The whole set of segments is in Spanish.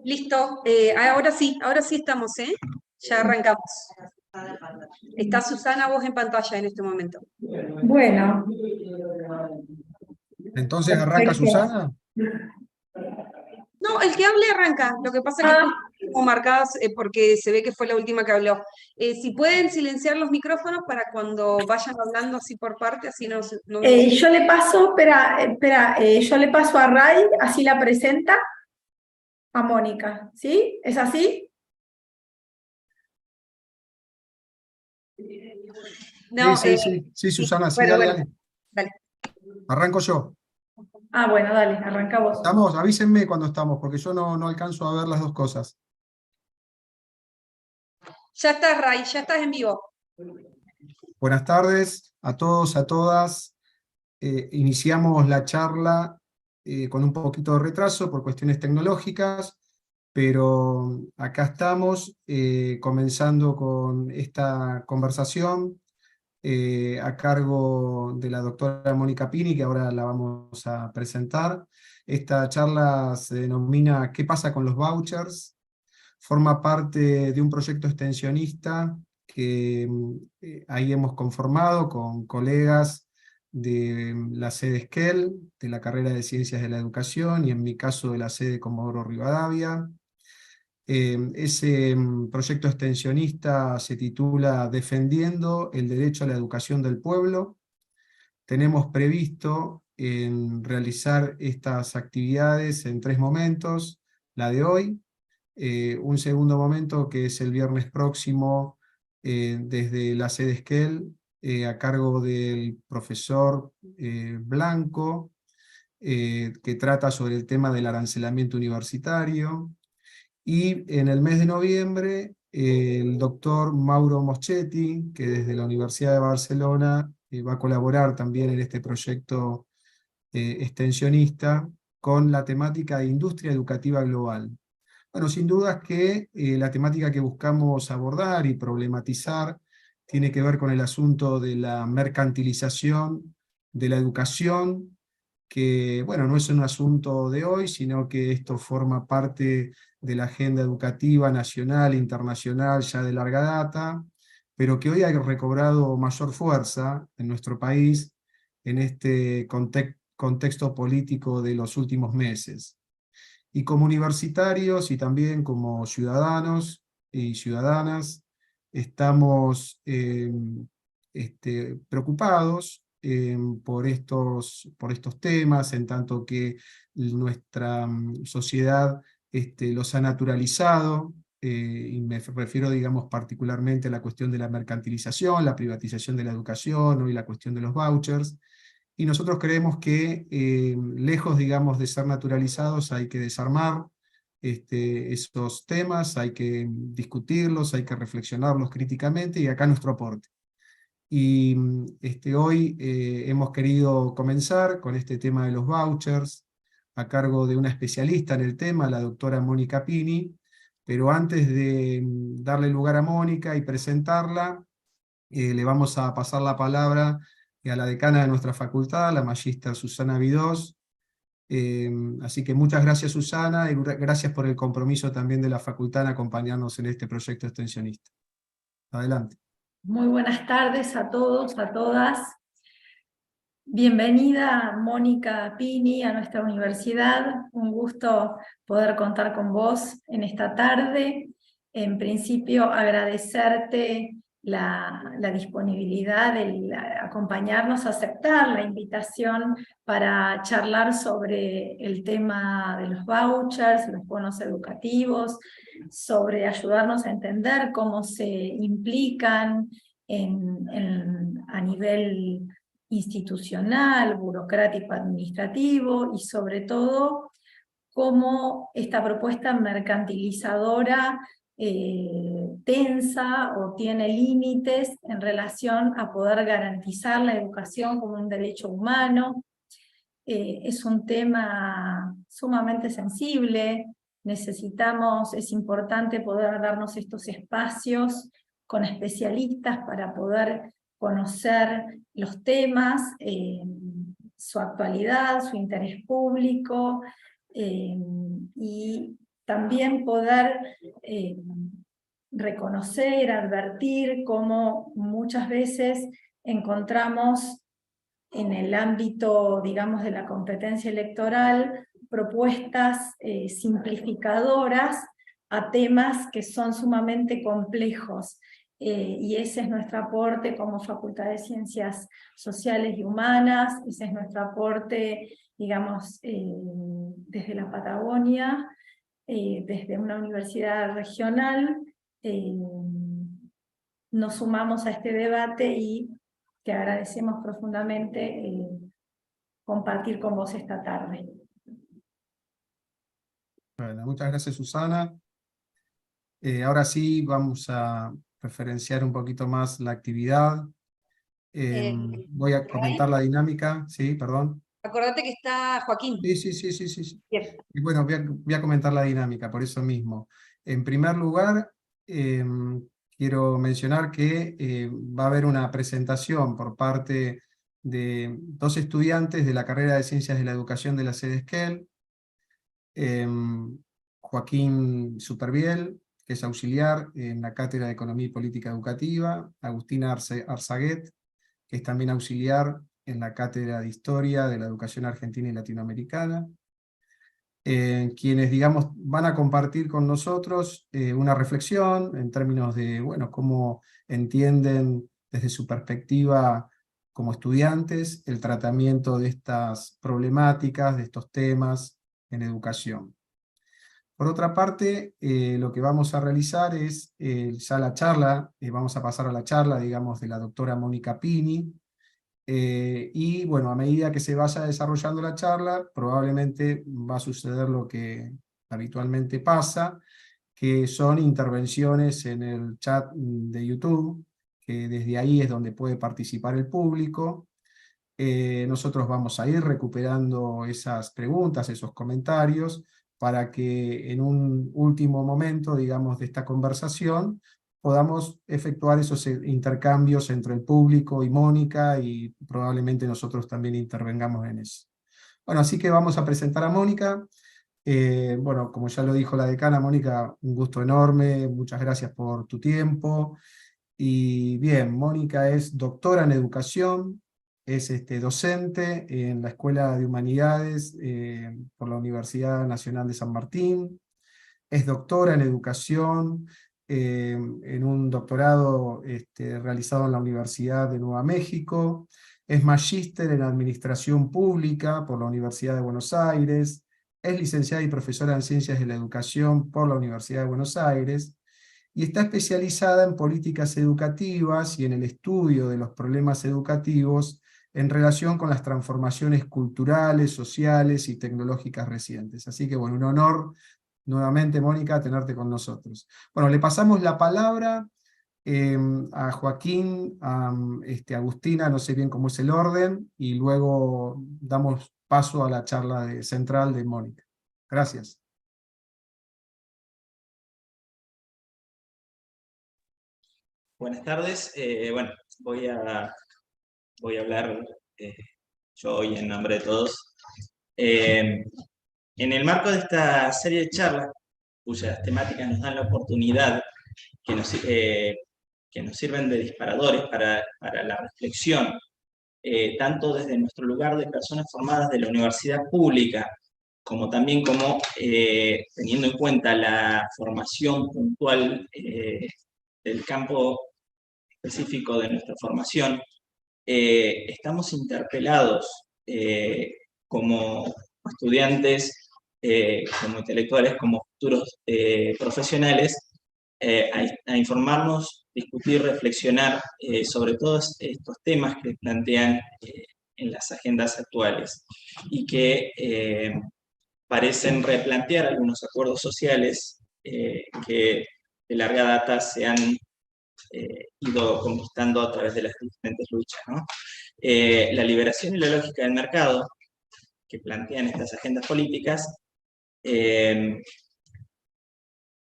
Listo, ahora sí estamos, ¿eh? Ya arrancamos. Está Susana, vos en pantalla en este momento. Bueno, Entonces arranca perfecto. Susana. No, el que hable arranca. Lo que pasa es que están como marcadas porque se ve que fue la última que habló. Si pueden silenciar los micrófonos para cuando vayan hablando así por parte, así no... Yo le paso, yo le paso a Ray, así la presenta a Mónica, ¿sí? ¿Es así? No, Sí, Susana, sí, bueno, dale. dale. Arranco yo. Ah, bueno, dale, arranca vos. ¿Estamos? Avísenme cuando estamos, porque yo no alcanzo a ver las dos cosas. Ya estás, Ray, ya estás en vivo. Buenas tardes a todos, a todas. Iniciamos la charla con un poquito de retraso por cuestiones tecnológicas, pero acá estamos comenzando con esta conversación a cargo de la doctora Mónica Pini, que ahora la vamos a presentar. Esta charla se denomina ¿Qué pasa con los vouchers? Forma parte de un proyecto extensionista que ahí hemos conformado con colegas de la sede Esquel, de la carrera de Ciencias de la Educación, y en mi caso de la sede Comodoro Rivadavia. Ese proyecto extensionista se titula Defendiendo el derecho a la educación del pueblo. Tenemos previsto realizar estas actividades en 3 momentos: la de hoy, un segundo momento que es el viernes próximo desde la sede Esquel, a cargo del profesor Blanco, que trata sobre el tema del arancelamiento universitario. Y en el mes de noviembre, el doctor Mauro Moschetti, que desde la Universidad de Barcelona va a colaborar también en este proyecto extensionista con la temática de industria educativa global. Bueno, sin dudas que la temática que buscamos abordar y problematizar tiene que ver con el asunto de la mercantilización de la educación, que, bueno, no es un asunto de hoy, sino que esto forma parte de la agenda educativa nacional e internacional ya de larga data, pero que hoy ha recobrado mayor fuerza en nuestro país en este contexto político de los últimos meses. Y como universitarios y también como ciudadanos y ciudadanas, estamos preocupados por estos temas, en tanto que nuestra sociedad los ha naturalizado, y me refiero, digamos, particularmente a la cuestión de la mercantilización, la privatización de la educación, y la cuestión de los vouchers. Y nosotros creemos que, lejos, digamos, de ser naturalizados, hay que desarmar esos temas, hay que discutirlos, hay que reflexionarlos críticamente, y acá nuestro aporte. Y hoy hemos querido comenzar con este tema de los vouchers, a cargo de una especialista en el tema, la doctora Mónica Pini, pero antes de darle lugar a Mónica y presentarla, le vamos a pasar la palabra a la decana de nuestra facultad, la magíster Susana Vidós. Así que muchas gracias, Susana, y gracias por el compromiso también de la facultad en acompañarnos en este proyecto extensionista. Adelante. Muy buenas tardes a todos, a todas. Bienvenida, Mónica Pini, a nuestra universidad. Un gusto poder contar con vos en esta tarde. En principio, agradecerte la disponibilidad de acompañarnos, aceptar la invitación para charlar sobre el tema de los vouchers, los bonos educativos, sobre ayudarnos a entender cómo se implican a nivel institucional, burocrático, administrativo, y sobre todo cómo esta propuesta mercantilizadora tensa o tiene límites en relación a poder garantizar la educación como un derecho humano. Es un tema sumamente sensible, es importante poder darnos estos espacios con especialistas para poder conocer los temas, su actualidad, su interés público, y también poder reconocer, advertir cómo muchas veces encontramos en el ámbito, digamos, de la competencia electoral, propuestas simplificadoras a temas que son sumamente complejos. Y ese es nuestro aporte como Facultad de Ciencias Sociales y Humanas, ese es nuestro aporte, digamos, desde la Patagonia, desde una universidad regional. Nos sumamos a este debate y te agradecemos profundamente compartir con vos esta tarde. Bueno, muchas gracias, Susana. Ahora sí vamos a referenciar un poquito más la actividad. Voy a comentar la dinámica, sí, perdón. Acordate que está Joaquín. Sí. Bien. Y bueno, voy a comentar la dinámica, por eso mismo. En primer lugar, quiero mencionar que va a haber una presentación por parte de 2 estudiantes de la carrera de Ciencias de la Educación de la sede Esquel, Joaquín Superviel, que es auxiliar en la Cátedra de Economía y Política Educativa, Agustina Arzaguet, que es también auxiliar en la Cátedra de Historia de la Educación Argentina y Latinoamericana, quienes, digamos, van a compartir con nosotros una reflexión en términos de, bueno, cómo entienden desde su perspectiva como estudiantes el tratamiento de estas problemáticas, de estos temas en educación. Por otra parte, lo que vamos a realizar es ya la charla, vamos a pasar a la charla, digamos, de la doctora Mónica Pini, y bueno, a medida que se vaya desarrollando la charla, probablemente va a suceder lo que habitualmente pasa, que son intervenciones en el chat de YouTube, que desde ahí es donde puede participar el público. Nosotros vamos a ir recuperando esas preguntas, esos comentarios, para que en un último momento, digamos, de esta conversación, podamos efectuar esos intercambios entre el público y Mónica, y probablemente nosotros también intervengamos en eso. Bueno, así que vamos a presentar a Mónica. Bueno, como ya lo dijo la decana, Mónica, un gusto enorme, muchas gracias por tu tiempo. Y bien, Mónica es doctora en educación, es docente en la Escuela de Humanidades por la Universidad Nacional de San Martín, es doctora en educación, en un doctorado realizado en la Universidad de Nueva México, es magíster en Administración Pública por la Universidad de Buenos Aires, es licenciada y profesora en Ciencias de la Educación por la Universidad de Buenos Aires, y está especializada en políticas educativas y en el estudio de los problemas educativos en relación con las transformaciones culturales, sociales y tecnológicas recientes. Así que bueno, un honor nuevamente, Mónica, tenerte con nosotros. Bueno, le pasamos la palabra a Joaquín, a Agustina, no sé bien cómo es el orden, y luego damos paso a la charla central de Mónica. Gracias. Buenas tardes. Bueno, voy a hablar yo hoy en nombre de todos. En el marco de esta serie de charlas, cuyas temáticas nos dan la oportunidad, que nos sirven de disparadores para la reflexión, tanto desde nuestro lugar de personas formadas de la universidad pública, como también teniendo en cuenta la formación puntual del campo específico de nuestra formación, estamos interpelados como estudiantes, como intelectuales, como futuros profesionales, a informarnos, discutir, reflexionar sobre todos estos temas que plantean en las agendas actuales y que parecen replantear algunos acuerdos sociales que de larga data se han ido conquistando a través de las diferentes luchas, ¿no? La liberación y la lógica del mercado que plantean estas agendas políticas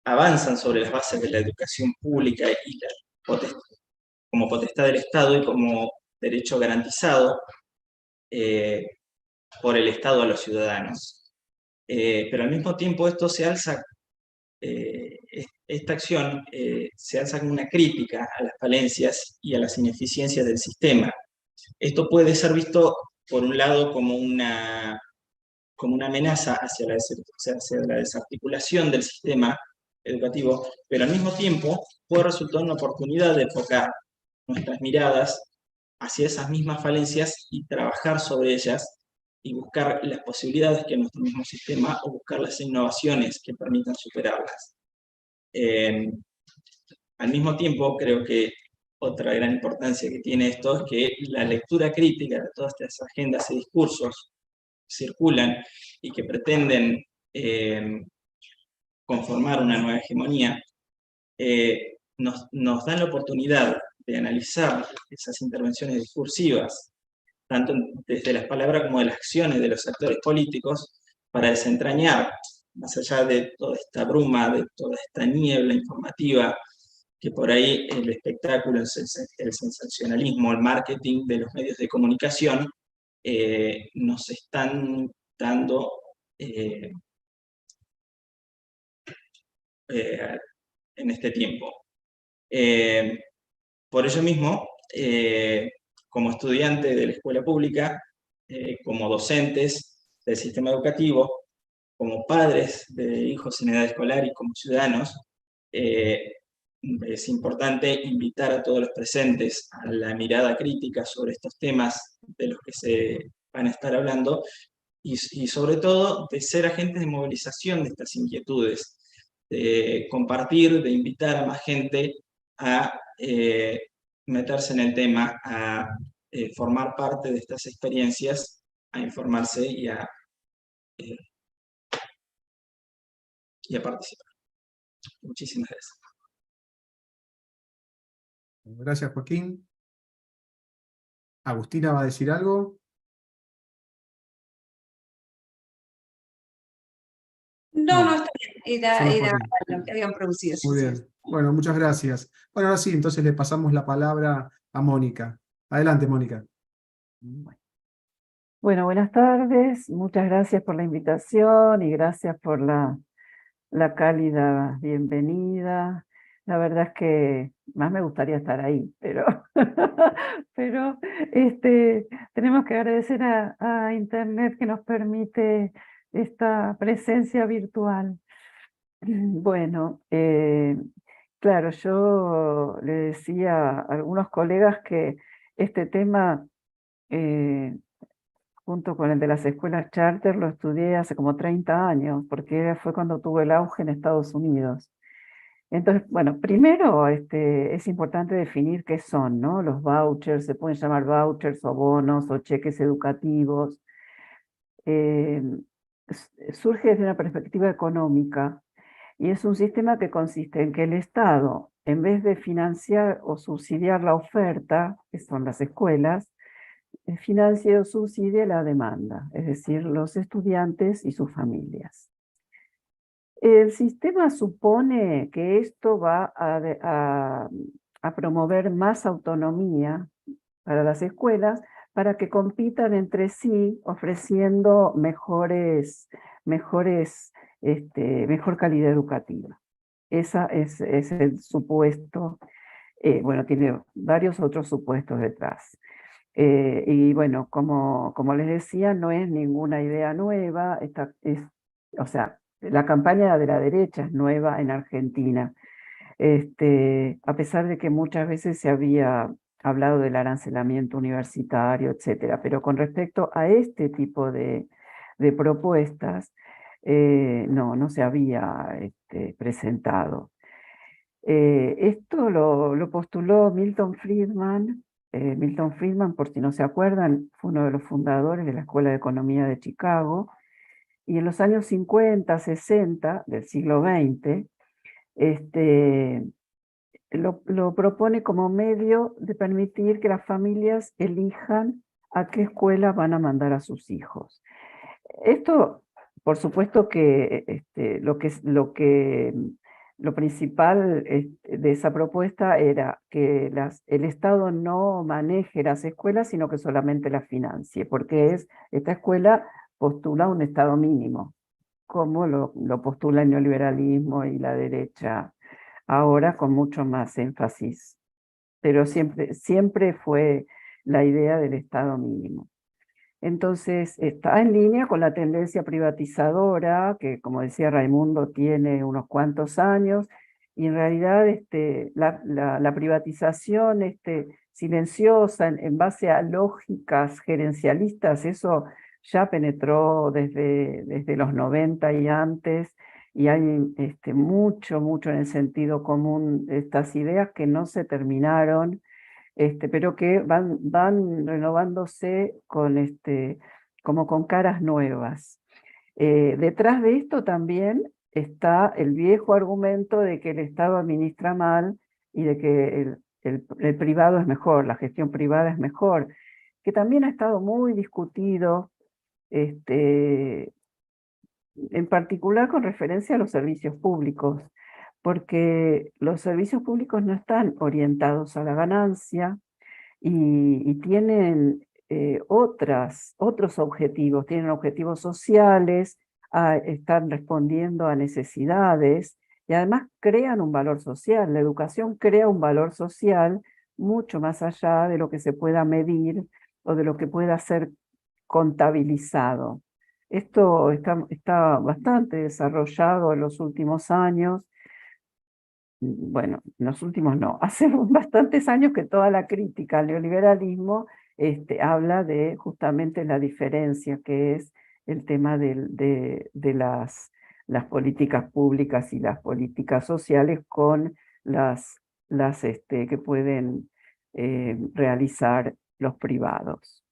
avanzan sobre las bases de la educación pública y como potestad del Estado y como derecho garantizado por el Estado a los ciudadanos. Pero al mismo tiempo esto se alza, esta acción se alza como una crítica a las falencias y a las ineficiencias del sistema. Esto puede ser visto, por un lado, como una amenaza hacia la desarticulación del sistema educativo, pero al mismo tiempo puede resultar una oportunidad de enfocar nuestras miradas hacia esas mismas falencias y trabajar sobre ellas y buscar las posibilidades que nuestro mismo sistema o buscar las innovaciones que permitan superarlas. Al mismo tiempo, creo que otra gran importancia que tiene esto es que la lectura crítica de todas estas agendas y discursos circulan y que pretenden conformar una nueva hegemonía, nos dan la oportunidad de analizar esas intervenciones discursivas, tanto desde las palabras como de las acciones de los actores políticos, para desentrañar, más allá de toda esta bruma, de toda esta niebla informativa, que por ahí el espectáculo, el sensacionalismo, el marketing de los medios de comunicación nos están dando en este tiempo. Por ello mismo, como estudiante de la escuela pública, como docentes del sistema educativo, como padres de hijos en edad escolar y como ciudadanos, es importante invitar a todos los presentes a la mirada crítica sobre estos temas de los que se van a estar hablando y sobre todo de ser agentes de movilización de estas inquietudes, de compartir, de invitar a más gente a meterse en el tema, a formar parte de estas experiencias, a informarse y a participar. Muchísimas gracias. Gracias, Joaquín. ¿Agustina va a decir algo? No, está bien. Solo Era Joaquín. lo que habían producido. Muy bien. Bueno, muchas gracias. Bueno, ahora sí, entonces le pasamos la palabra a Mónica. Adelante, Mónica. Bueno, buenas tardes. Muchas gracias por la invitación y gracias por la cálida bienvenida. La verdad es que más me gustaría estar ahí, pero, pero tenemos que agradecer a Internet que nos permite esta presencia virtual. Bueno, claro, yo le decía a algunos colegas que este tema, junto con el de las escuelas charter, lo estudié hace como 30 años, porque fue cuando tuvo el auge en Estados Unidos. Entonces, bueno, primero es importante definir qué son, ¿no? Los vouchers, se pueden llamar vouchers o bonos o cheques educativos. Surge desde una perspectiva económica y es un sistema que consiste en que el Estado, en vez de financiar o subsidiar la oferta, que son las escuelas, financia o subsidia la demanda, es decir, los estudiantes y sus familias. El sistema supone que esto va a promover más autonomía para las escuelas para que compitan entre sí ofreciendo mejor calidad educativa. Ese es el supuesto. Bueno, tiene varios otros supuestos detrás. Y bueno, como les decía, no es ninguna idea nueva. O sea, la campaña de la derecha es nueva en Argentina. A pesar de que muchas veces se había hablado del arancelamiento universitario, etcétera, pero con respecto a este tipo de propuestas, no se había presentado. Esto lo postuló Milton Friedman. Milton Friedman, por si no se acuerdan, fue uno de los fundadores de la Escuela de Economía de Chicago, y en los años 50, 60 del siglo XX, lo propone como medio de permitir que las familias elijan a qué escuela van a mandar a sus hijos. Esto, por supuesto que lo principal de esa propuesta era que el Estado no maneje las escuelas, sino que solamente las financie, porque esta escuela postula un Estado mínimo, como lo postula el neoliberalismo y la derecha ahora con mucho más énfasis, pero siempre fue la idea del Estado mínimo. Entonces, está en línea con la tendencia privatizadora, que como decía Raimundo, tiene unos cuantos años, y en realidad la privatización silenciosa en base a lógicas gerencialistas, eso ya penetró desde los 90 y antes, y hay mucho en el sentido común estas ideas que no se terminaron, pero que van renovándose como con caras nuevas. Detrás de esto también está el viejo argumento de que el Estado administra mal y de que el privado es mejor, la gestión privada es mejor, que también ha estado muy discutido, en particular con referencia a los servicios públicos, porque los servicios públicos no están orientados a la ganancia y tienen otros objetivos, tienen objetivos sociales, están respondiendo a necesidades y además crean un valor social. La educación crea un valor social mucho más allá de lo que se pueda medir o de lo que pueda ser contabilizado. Esto está bastante desarrollado en los últimos años. Bueno, en los últimos no, hace bastantes años que toda la crítica al neoliberalismo habla de justamente la diferencia que es el tema de las políticas públicas y las políticas sociales con las que pueden realizar los privados.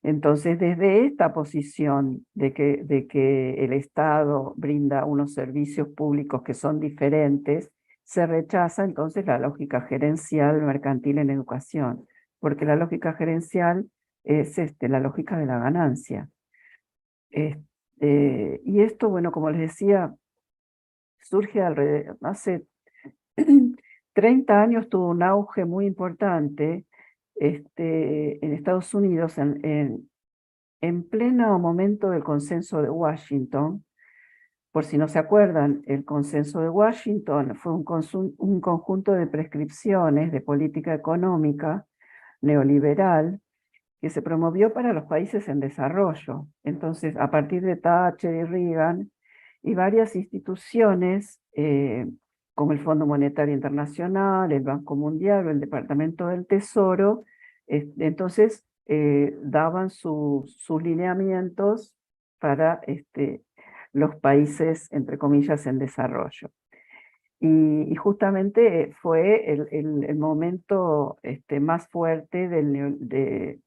Entonces, desde esta posición de que el Estado brinda unos servicios públicos que son diferentes, se rechaza entonces la lógica gerencial mercantil en educación, porque la lógica gerencial es la lógica de la ganancia. Y esto, bueno, como les decía, surge hace 30 años, tuvo un auge muy importante en Estados Unidos, en pleno momento del consenso de Washington. Por si no se acuerdan, el consenso de Washington fue un conjunto de prescripciones de política económica neoliberal que se promovió para los países en desarrollo. Entonces, a partir de Thatcher y Reagan y varias instituciones, como el Fondo Monetario Internacional, el Banco Mundial o el Departamento del Tesoro, entonces daban sus lineamientos para los países, entre comillas, en desarrollo. Y justamente fue el momento más fuerte del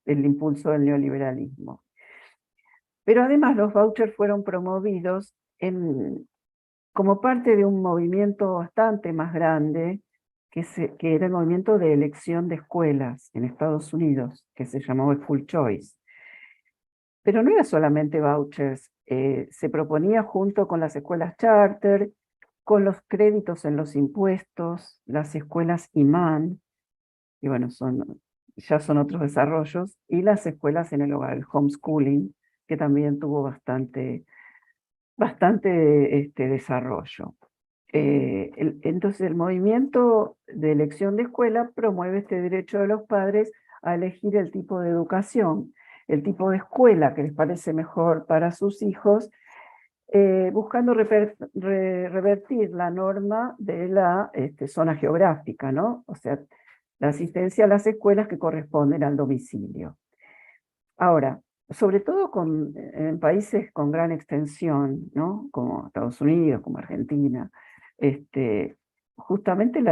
impulso del neoliberalismo. Pero además los vouchers fueron promovidos como parte de un movimiento bastante más grande, que era el movimiento de elección de escuelas en Estados Unidos, que se llamó School Choice. Pero no era solamente vouchers, se proponía junto con las escuelas charter, con los créditos en los impuestos, las escuelas imán, y bueno, ya son otros desarrollos, y las escuelas en el hogar, el homeschooling, que también tuvo bastante desarrollo. Entonces el movimiento de elección de escuela promueve este derecho de los padres a elegir el tipo de educación, el tipo de escuela que les parece mejor para sus hijos, buscando revertir la norma de la zona geográfica, ¿no? O sea, la asistencia a las escuelas que corresponden al domicilio. Ahora, sobre todo en países con gran extensión, ¿no? Como Estados Unidos, como Argentina, justamente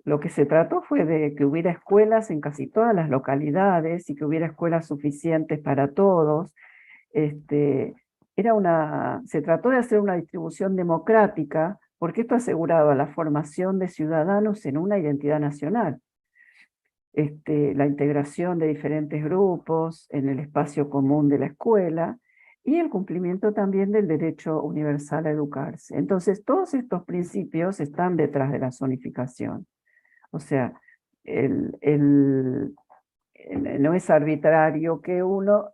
lo que se trató fue de que hubiera escuelas en casi todas las localidades y que hubiera escuelas suficientes para todos. Se trató de hacer una distribución democrática porque esto aseguraba la formación de ciudadanos en una identidad nacional, la integración de diferentes grupos en el espacio común de la escuela y el cumplimiento también del derecho universal a educarse. Entonces, todos estos principios están detrás de la zonificación. O sea, no es arbitrario que uno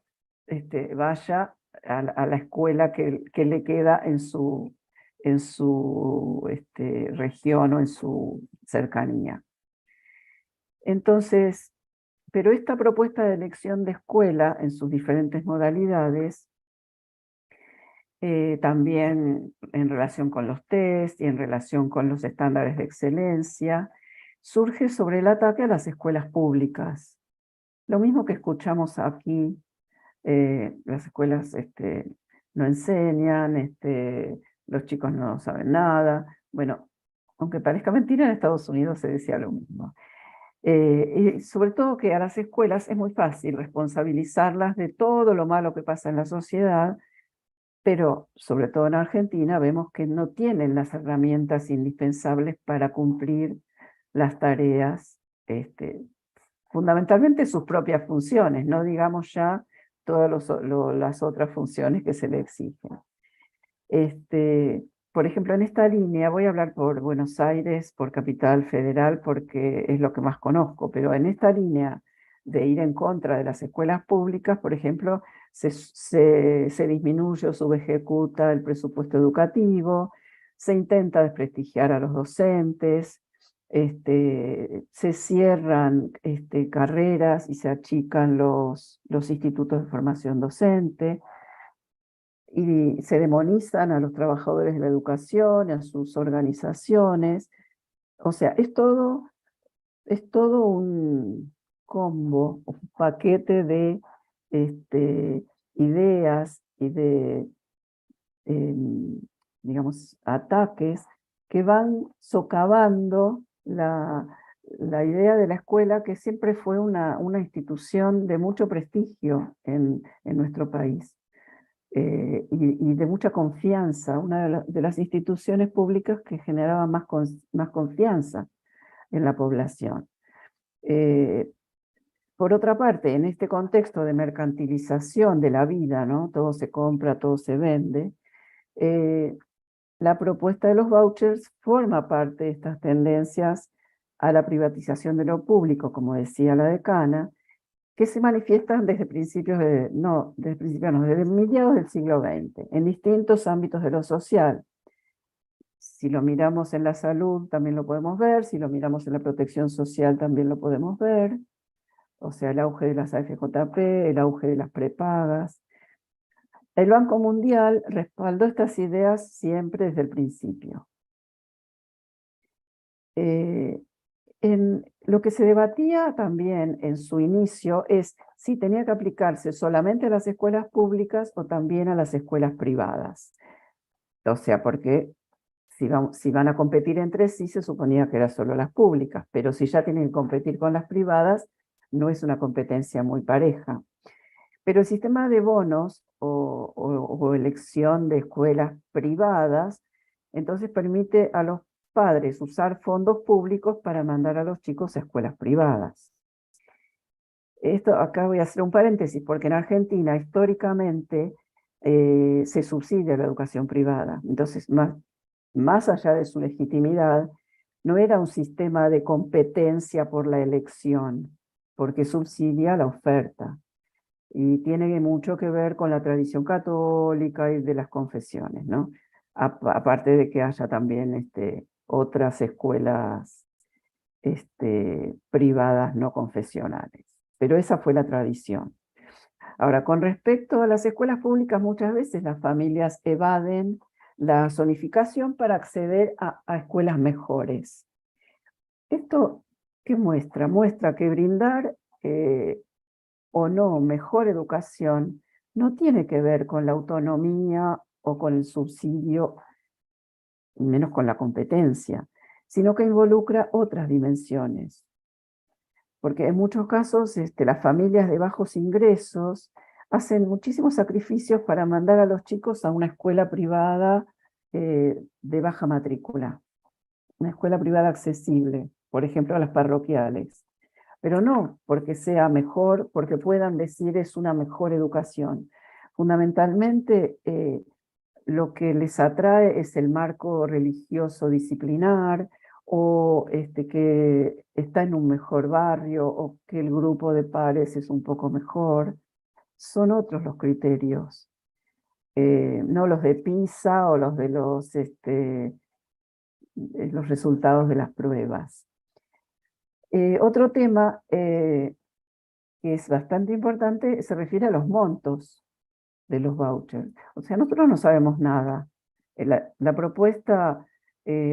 vaya a la escuela que le queda en su región o en su cercanía. Entonces, pero esta propuesta de elección de escuela en sus diferentes modalidades, también en relación con los test y en relación con los estándares de excelencia, surge sobre el ataque a las escuelas públicas. Lo mismo que escuchamos aquí, las escuelas no enseñan, los chicos no saben nada. Bueno, aunque parezca mentira, en Estados Unidos se decía lo mismo. Y sobre todo que a las escuelas es muy fácil responsabilizarlas de todo lo malo que pasa en la sociedad, pero sobre todo en Argentina vemos que no tienen las herramientas indispensables para cumplir las tareas, fundamentalmente sus propias funciones, no digamos ya todas las otras funciones que se le exigen. Por ejemplo, en esta línea, voy a hablar por Buenos Aires, por Capital Federal, porque es lo que más conozco, pero en esta línea de ir en contra de las escuelas públicas, por ejemplo, se disminuye o subejecuta el presupuesto educativo, se intenta desprestigiar a los docentes, se cierran carreras y se achican los institutos de formación docente, y se demonizan a los trabajadores de la educación, a sus organizaciones. O sea, es todo un combo, un paquete de ideas y de, digamos, ataques que van socavando la idea de la escuela, que siempre fue una institución de mucho prestigio en nuestro país. Y de mucha confianza, una de las instituciones públicas que generaba más confianza en la población. Por otra parte, en este contexto de mercantilización de la vida, ¿no? Todo se compra, todo se vende, la propuesta de los vouchers forma parte de estas tendencias a la privatización de lo público, como decía la decana, que se manifiestan desde desde mediados del siglo XX, en distintos ámbitos de lo social. Si lo miramos en la salud, también lo podemos ver; si lo miramos en la protección social, también lo podemos ver. O sea, el auge de las AFJP, el auge de las prepagas. El Banco Mundial respaldó estas ideas siempre desde el principio. Lo que se debatía también en su inicio es si tenía que aplicarse solamente a las escuelas públicas o también a las escuelas privadas. O sea, porque si van a competir entre sí, se suponía que eran solo las públicas, pero si ya tienen que competir con las privadas, no es una competencia muy pareja. Pero el sistema de bonos o elección de escuelas privadas, entonces permite a los padres usar fondos públicos para mandar a los chicos a escuelas privadas. Acá voy a hacer un paréntesis, porque en Argentina históricamente se subsidia la educación privada. Entonces, más allá de su legitimidad, no era un sistema de competencia por la elección, porque subsidia la oferta. Y tiene mucho que ver con la tradición católica y de las confesiones, ¿no? Aparte de que haya también otras escuelas privadas no confesionales. Pero esa fue la tradición. Ahora, con respecto a las escuelas públicas, muchas veces las familias evaden la zonificación para acceder a escuelas mejores. ¿Esto qué muestra? Muestra que brindar o no mejor educación no tiene que ver con la autonomía o con el subsidio, menos con la competencia, sino que involucra otras dimensiones. Porque en muchos casos las familias de bajos ingresos hacen muchísimos sacrificios para mandar a los chicos a una escuela privada de baja matrícula, una escuela privada accesible, por ejemplo a las parroquiales, pero no porque sea mejor, porque puedan decir es una mejor educación. Fundamentalmente lo que les atrae es el marco religioso disciplinar, o que está en un mejor barrio, o que el grupo de pares es un poco mejor. Son otros los criterios, no los de PISA o los de los resultados de las pruebas. Otro tema que es bastante importante se refiere a los montos de los vouchers. O sea, nosotros no sabemos nada. La propuesta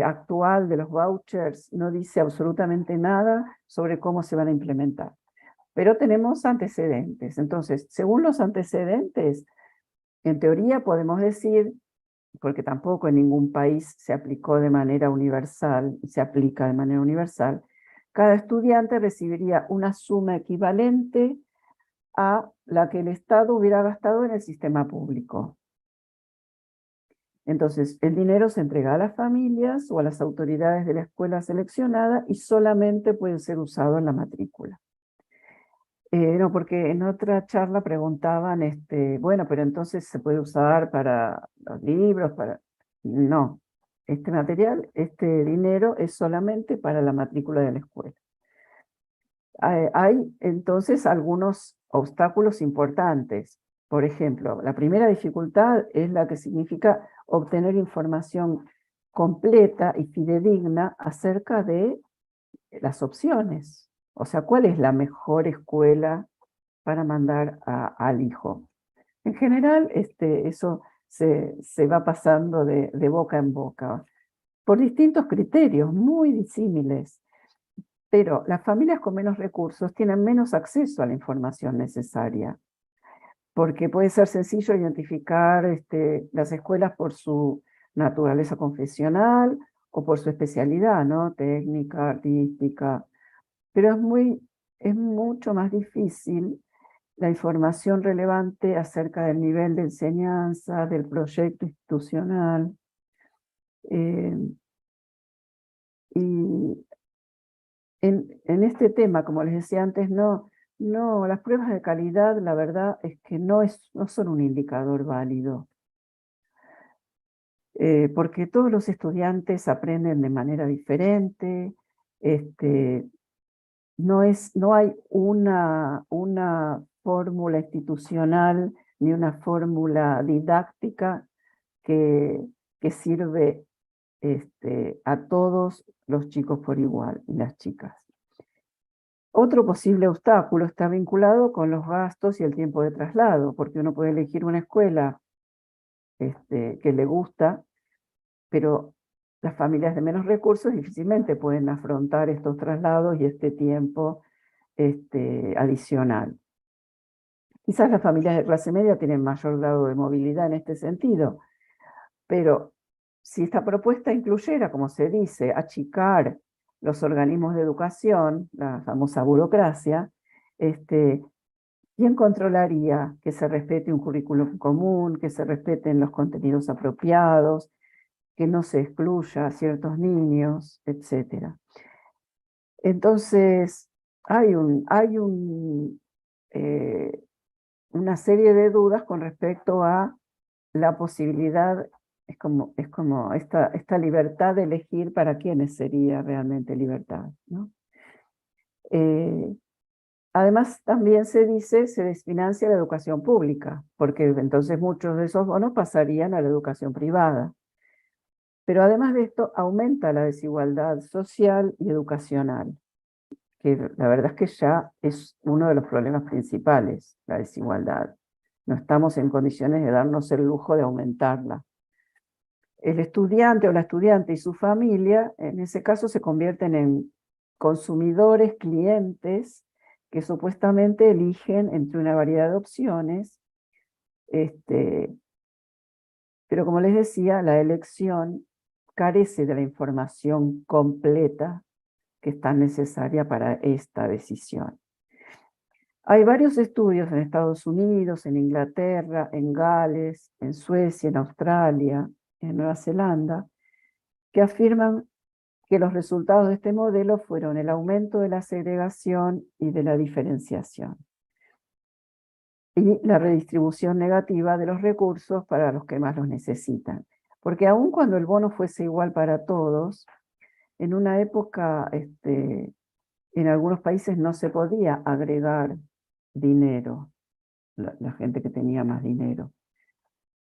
actual de los vouchers no dice absolutamente nada sobre cómo se van a implementar. Pero tenemos antecedentes. Entonces, según los antecedentes, en teoría podemos decir, porque tampoco en ningún país se aplicó de manera universal, se aplica de manera universal, cada estudiante recibiría una suma equivalente a la que el Estado hubiera gastado en el sistema público. Entonces, el dinero se entrega a las familias o a las autoridades de la escuela seleccionada y solamente puede ser usado en la matrícula. No, porque en otra charla preguntaban, bueno, pero entonces se puede usar para los libros, para... No, este material, este dinero es solamente para la matrícula de la escuela. Hay entonces algunos obstáculos importantes. Por ejemplo, la primera dificultad es la que significa obtener información completa y fidedigna acerca de las opciones. O sea, ¿cuál es la mejor escuela para mandar al hijo? En general, eso se va pasando de boca en boca, por distintos criterios muy disímiles. Pero las familias con menos recursos tienen menos acceso a la información necesaria, porque puede ser sencillo identificar las escuelas por su naturaleza confesional o por su especialidad, ¿no? Técnica, artística. Pero es mucho más difícil la información relevante acerca del nivel de enseñanza, del proyecto institucional. Y en este tema, como les decía antes, no, las pruebas de calidad, la verdad es que no son un indicador válido. Porque todos los estudiantes aprenden de manera diferente, no hay una fórmula institucional ni una fórmula didáctica que sirve a todos los chicos por igual y las chicas. Otro posible obstáculo está vinculado con los gastos y el tiempo de traslado, porque uno puede elegir una escuela que le gusta, pero las familias de menos recursos difícilmente pueden afrontar estos traslados y este tiempo adicional. Quizás las familias de clase media tienen mayor grado de movilidad en este sentido, pero si esta propuesta incluyera, como se dice, achicar los organismos de educación, la famosa burocracia, ¿quién controlaría que se respete un currículum común, que se respeten los contenidos apropiados, que no se excluya a ciertos niños, etcétera? Entonces, hay una serie de dudas con respecto a la posibilidad, es como esta libertad de elegir para quiénes sería realmente libertad, ¿no? Además, también se desfinancia la educación pública, porque entonces muchos de esos bonos pasarían a la educación privada. Pero además de esto, aumenta la desigualdad social y educacional, que la verdad es que ya es uno de los problemas principales, la desigualdad. No estamos en condiciones de darnos el lujo de aumentarla. El estudiante o la estudiante y su familia, en ese caso, se convierten en consumidores, clientes, que supuestamente eligen entre una variedad de opciones, pero como les decía, la elección carece de la información completa que es tan necesaria para esta decisión. Hay varios estudios en Estados Unidos, en Inglaterra, en Gales, en Suecia, en Australia, en Nueva Zelanda, que afirman que los resultados de este modelo fueron el aumento de la segregación y de la diferenciación, y la redistribución negativa de los recursos para los que más los necesitan. Porque aun cuando el bono fuese igual para todos, en una época, en algunos países no se podía agregar dinero, la gente que tenía más dinero.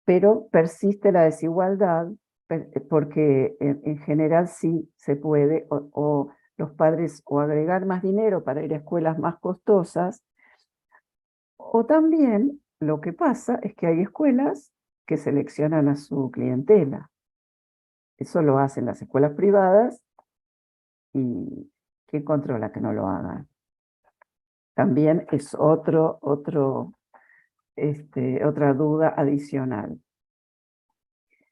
Pero persiste la desigualdad porque en general sí se puede, o los padres o agregar más dinero para ir a escuelas más costosas, o también lo que pasa es que hay escuelas que seleccionan a su clientela. Eso lo hacen las escuelas privadas y ¿quién controla que no lo hagan? También es otra duda adicional.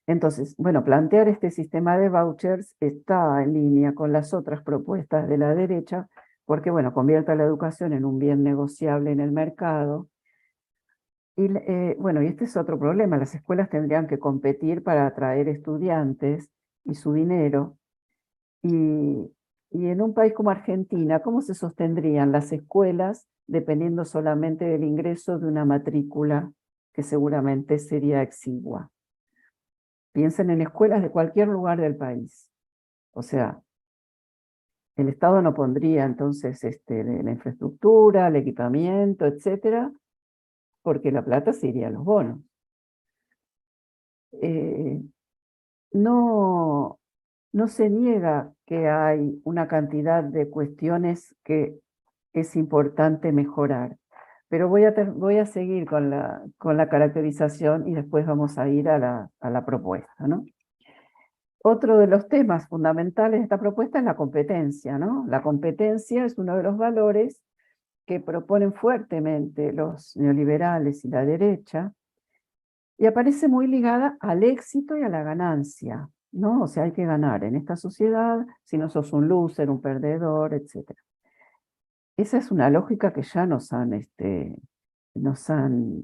Entonces, bueno, plantear este sistema de vouchers está en línea con las otras propuestas de la derecha, porque, bueno, convierte a la educación en un bien negociable en el mercado. Y, bueno, y este es otro problema, las escuelas tendrían que competir para atraer estudiantes y su dinero. Y en un país como Argentina, ¿cómo se sostendrían las escuelas dependiendo solamente del ingreso de una matrícula que seguramente sería exigua? Piensen en escuelas de cualquier lugar del país. O sea, el Estado no pondría entonces la infraestructura, el equipamiento, etcétera, porque la plata se iría a los bonos. No se niega que hay una cantidad de cuestiones que es importante mejorar, pero voy a seguir con la caracterización y después vamos a ir a la propuesta, ¿no? Otro de los temas fundamentales de esta propuesta es la competencia, ¿no? La competencia es uno de los valores que proponen fuertemente los neoliberales y la derecha, y aparece muy ligada al éxito y a la ganancia, ¿no? O sea, hay que ganar en esta sociedad, si no sos un loser, un perdedor, etc. Esa es una lógica que ya nos han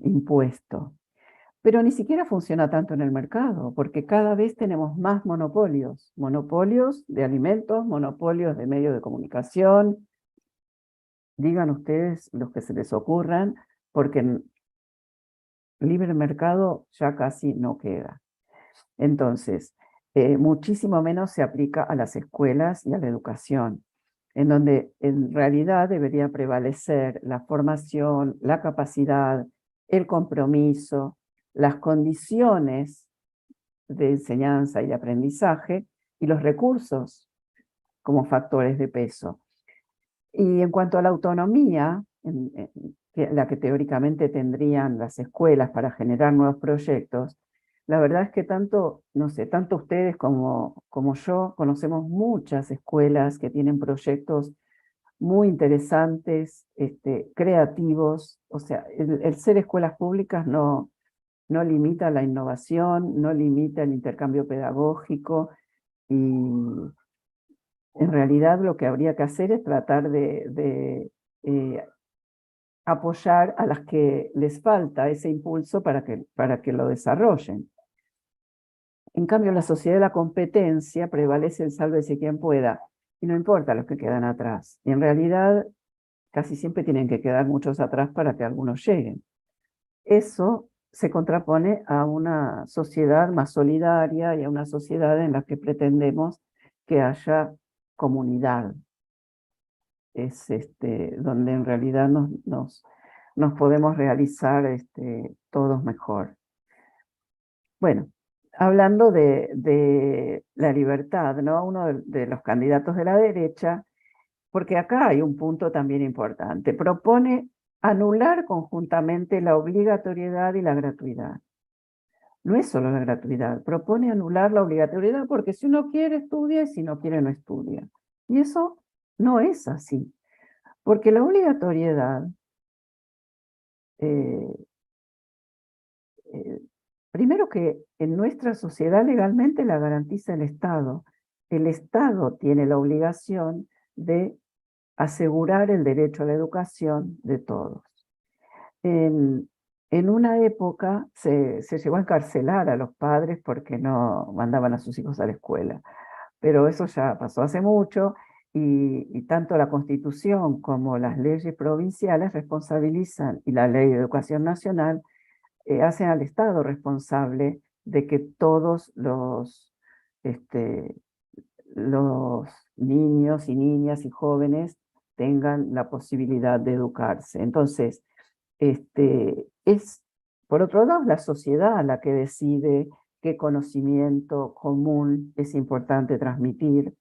impuesto. Pero ni siquiera funciona tanto en el mercado, porque cada vez tenemos más monopolios. Monopolios de alimentos, monopolios de medios de comunicación. Digan ustedes los que se les ocurran, porque en libre mercado ya casi no queda. Entonces, muchísimo menos se aplica a las escuelas y a la educación, en donde en realidad debería prevalecer la formación, la capacidad, el compromiso, las condiciones de enseñanza y de aprendizaje y los recursos como factores de peso. Y en cuanto a la autonomía, la que teóricamente tendrían las escuelas para generar nuevos proyectos, la verdad es que tanto ustedes como yo conocemos muchas escuelas que tienen proyectos muy interesantes, creativos. O sea, el ser escuelas públicas no limita la innovación, no limita el intercambio pedagógico, y en realidad lo que habría que hacer es tratar de apoyar a las que les falta ese impulso para que lo desarrollen. En cambio, en la sociedad de la competencia prevalece el sálvese quien pueda, y no importa los que quedan atrás. Y en realidad, casi siempre tienen que quedar muchos atrás para que algunos lleguen. Eso se contrapone a una sociedad más solidaria y a una sociedad en la que pretendemos que haya comunidad. Es donde en realidad nos podemos realizar todos mejor. Bueno, hablando de la libertad, ¿no? Uno de los candidatos de la derecha, porque acá hay un punto también importante, propone anular conjuntamente la obligatoriedad y la gratuidad. No es solo la gratuidad, propone anular la obligatoriedad porque si uno quiere estudia y si no quiere no estudia. Y eso no es así, porque la obligatoriedad, primero que en nuestra sociedad legalmente la garantiza el Estado. El Estado tiene la obligación de asegurar el derecho a la educación de todos. En en una época se llegó a encarcelar a los padres porque no mandaban a sus hijos a la escuela, pero eso ya pasó hace mucho y tanto la Constitución como las leyes provinciales responsabilizan, y la Ley de Educación Nacional, hacen al Estado responsable de que todos los niños y niñas y jóvenes tengan la posibilidad de educarse. Entonces, es, por otro lado, la sociedad la que decide qué conocimiento común es importante transmitir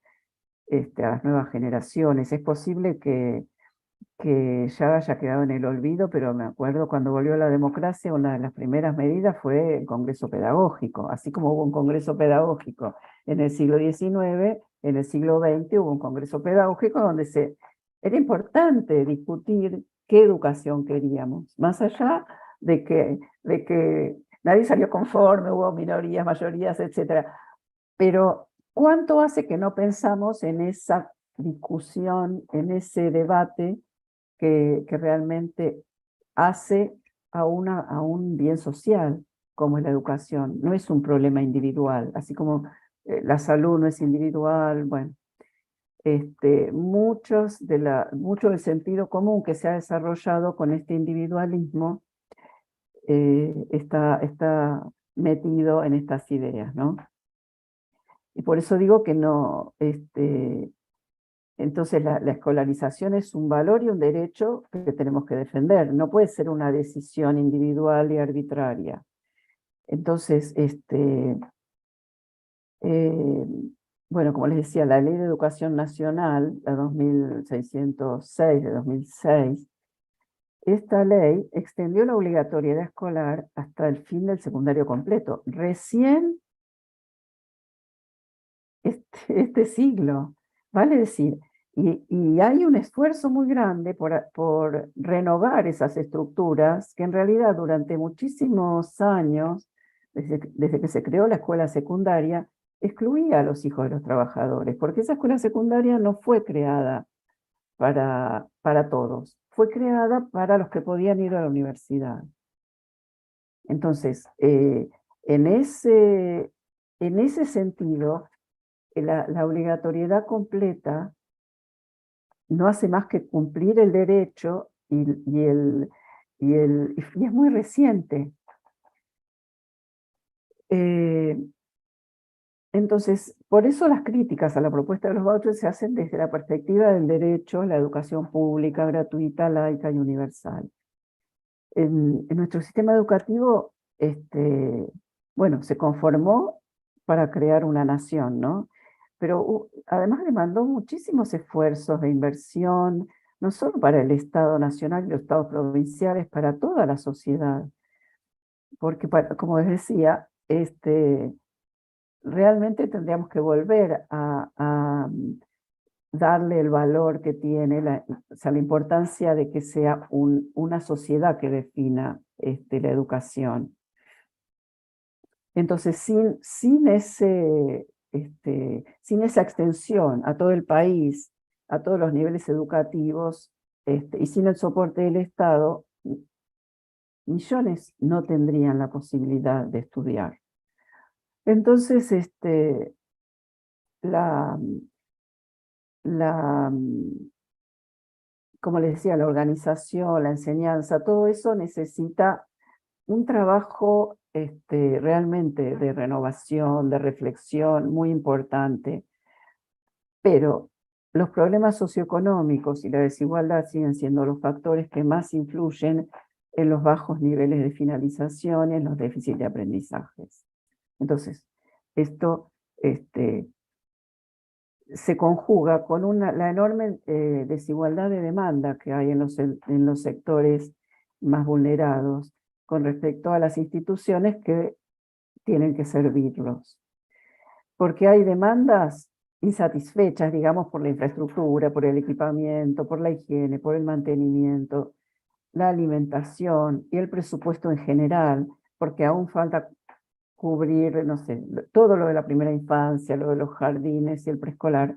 a las nuevas generaciones. Es posible que ya haya quedado en el olvido, pero me acuerdo cuando volvió la democracia, una de las primeras medidas fue el Congreso Pedagógico. Así como hubo un Congreso Pedagógico en el siglo XIX, en el siglo XX hubo un Congreso Pedagógico donde era importante discutir qué educación queríamos, más allá de que nadie salió conforme, hubo minorías, mayorías, etc. Pero ¿cuánto hace que no pensamos en esa discusión, en ese debate que realmente hace a un bien social, como es la educación? No es un problema individual, así como la salud no es individual. Bueno, mucho del sentido común que se ha desarrollado con este individualismo está metido en estas ideas, ¿no? Y por eso digo que no, entonces la escolarización es un valor y un derecho que tenemos que defender. No puede ser una decisión individual y arbitraria. Entonces, bueno, como les decía, la Ley de Educación Nacional, la 2606 de 2006, esta ley extendió la obligatoriedad escolar hasta el fin del secundario completo. Recién este siglo, vale decir, y hay un esfuerzo muy grande por renovar esas estructuras que en realidad durante muchísimos años, desde que se creó la escuela secundaria, excluía a los hijos de los trabajadores, porque esa escuela secundaria no fue creada para todos, fue creada para los que podían ir a la universidad. Entonces, en ese sentido, la obligatoriedad completa no hace más que cumplir el derecho y es muy reciente. Entonces, por eso las críticas a la propuesta de los vouchers se hacen desde la perspectiva del derecho a la educación pública, gratuita, laica y universal. En nuestro sistema educativo, bueno, se conformó para crear una nación, ¿no? Pero además demandó muchísimos esfuerzos de inversión, no solo para el Estado nacional y los estados provinciales, para toda la sociedad. Porque, como les decía, realmente tendríamos que volver a darle el valor que tiene, o sea, la importancia de que sea una sociedad que defina la educación. Entonces, sin esa extensión a todo el país, a todos los niveles educativos, y sin el soporte del Estado, millones no tendrían la posibilidad de estudiar. Entonces, como les decía, la organización, la enseñanza, todo eso necesita un trabajo realmente de renovación, de reflexión muy importante. Pero los problemas socioeconómicos y la desigualdad siguen siendo los factores que más influyen en los bajos niveles de finalización y en los déficits de aprendizajes. Entonces, esto se conjuga con la enorme desigualdad de demanda que hay en los sectores más vulnerados con respecto a las instituciones que tienen que servirlos. Porque hay demandas insatisfechas, digamos, por la infraestructura, por el equipamiento, por la higiene, por el mantenimiento, la alimentación y el presupuesto en general, porque aún falta cubrir, no sé, todo lo de la primera infancia, lo de los jardines y el preescolar,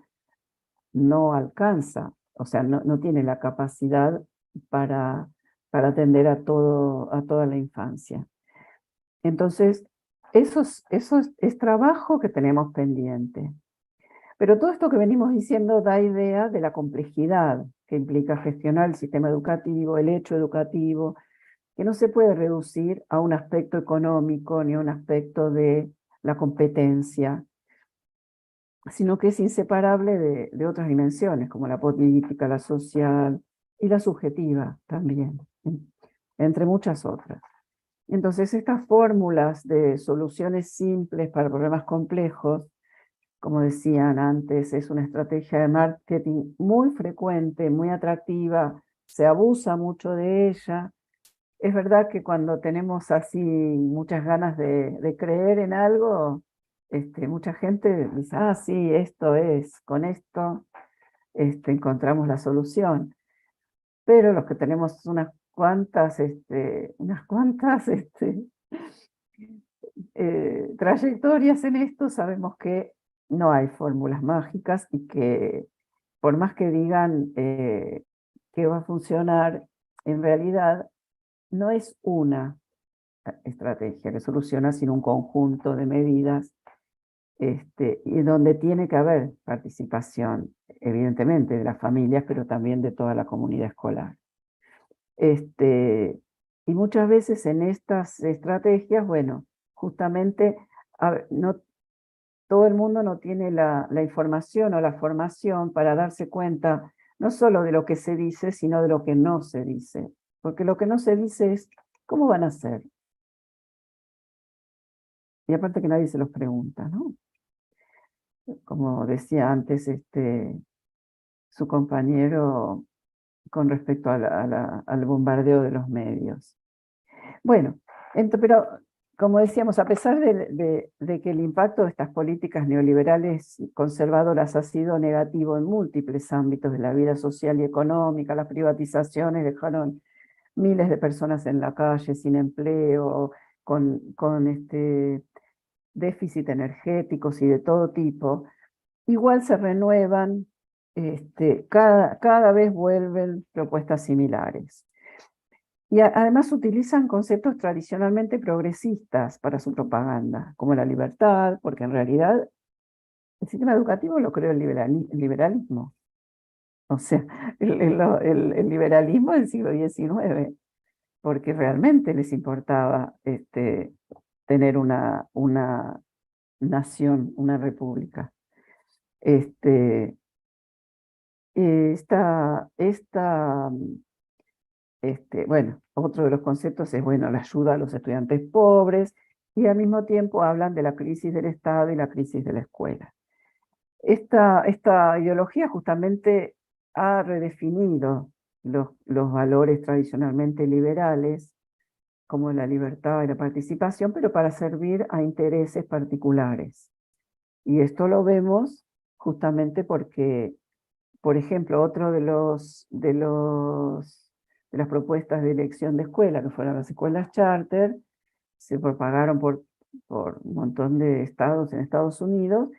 no alcanza, o sea, no tiene la capacidad para para atender a toda la infancia. Entonces, eso es trabajo que tenemos pendiente. Pero todo esto que venimos diciendo da idea de la complejidad que implica gestionar el sistema educativo, el hecho educativo, que no se puede reducir a un aspecto económico ni a un aspecto de la competencia, sino que es inseparable de otras dimensiones, como la política, la social y la subjetiva también, entre muchas otras. Entonces, estas fórmulas de soluciones simples para problemas complejos, como decían antes, es una estrategia de marketing muy frecuente, muy atractiva, se abusa mucho de ella. Es verdad que cuando tenemos así muchas ganas de creer en algo, mucha gente dice, ah, sí, esto es, con esto encontramos la solución. Pero los que tenemos unas cuantas trayectorias en esto, sabemos que no hay fórmulas mágicas y que por más que digan que va a funcionar, en realidad no es una estrategia que soluciona, sino un conjunto de medidas y donde tiene que haber participación, evidentemente, de las familias, pero también de toda la comunidad escolar. Y muchas veces en estas estrategias, bueno, justamente no, todo el mundo no tiene la información o la formación para darse cuenta no solo de lo que se dice, sino de lo que no se dice. Porque lo que no se dice es, ¿cómo van a hacer? Y aparte que nadie se los pregunta, ¿no? Como decía antes su compañero con respecto al bombardeo de los medios. Bueno, pero como decíamos, a pesar de que el impacto de estas políticas neoliberales conservadoras ha sido negativo en múltiples ámbitos de la vida social y económica, las privatizaciones dejaron miles de personas en la calle sin empleo, con déficit energéticos y de todo tipo, igual se renuevan, cada vez vuelven propuestas similares. Y además utilizan conceptos tradicionalmente progresistas para su propaganda, como la libertad, porque en realidad el sistema educativo lo creó el liberalismo. O sea, el liberalismo del siglo XIX, porque realmente les importaba tener una nación, una república. Bueno, otro de los conceptos es, bueno, la ayuda a los estudiantes pobres, y al mismo tiempo hablan de la crisis del Estado y la crisis de la escuela. Esta ideología justamente ha redefinido los valores tradicionalmente liberales, como la libertad y la participación, pero para servir a intereses particulares. Y esto lo vemos justamente porque, por ejemplo, otro de las propuestas de elección de escuela, que fueron las escuelas charter, se propagaron por un montón de estados en Estados Unidos,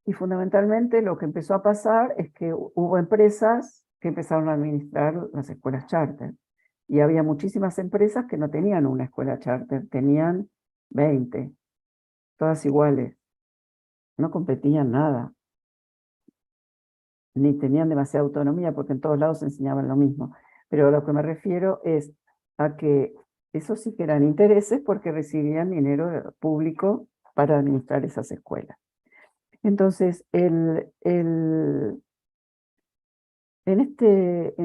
y fundamentalmente lo que empezó a pasar es que hubo empresas que empezaron a administrar las escuelas charter, y había muchísimas empresas que no tenían una escuela charter, tenían 20, todas iguales, no competían nada, ni tenían demasiada autonomía porque en todos lados enseñaban lo mismo. Pero a lo que me refiero es a que esos sí que eran intereses porque recibían dinero público para administrar esas escuelas. Entonces, en este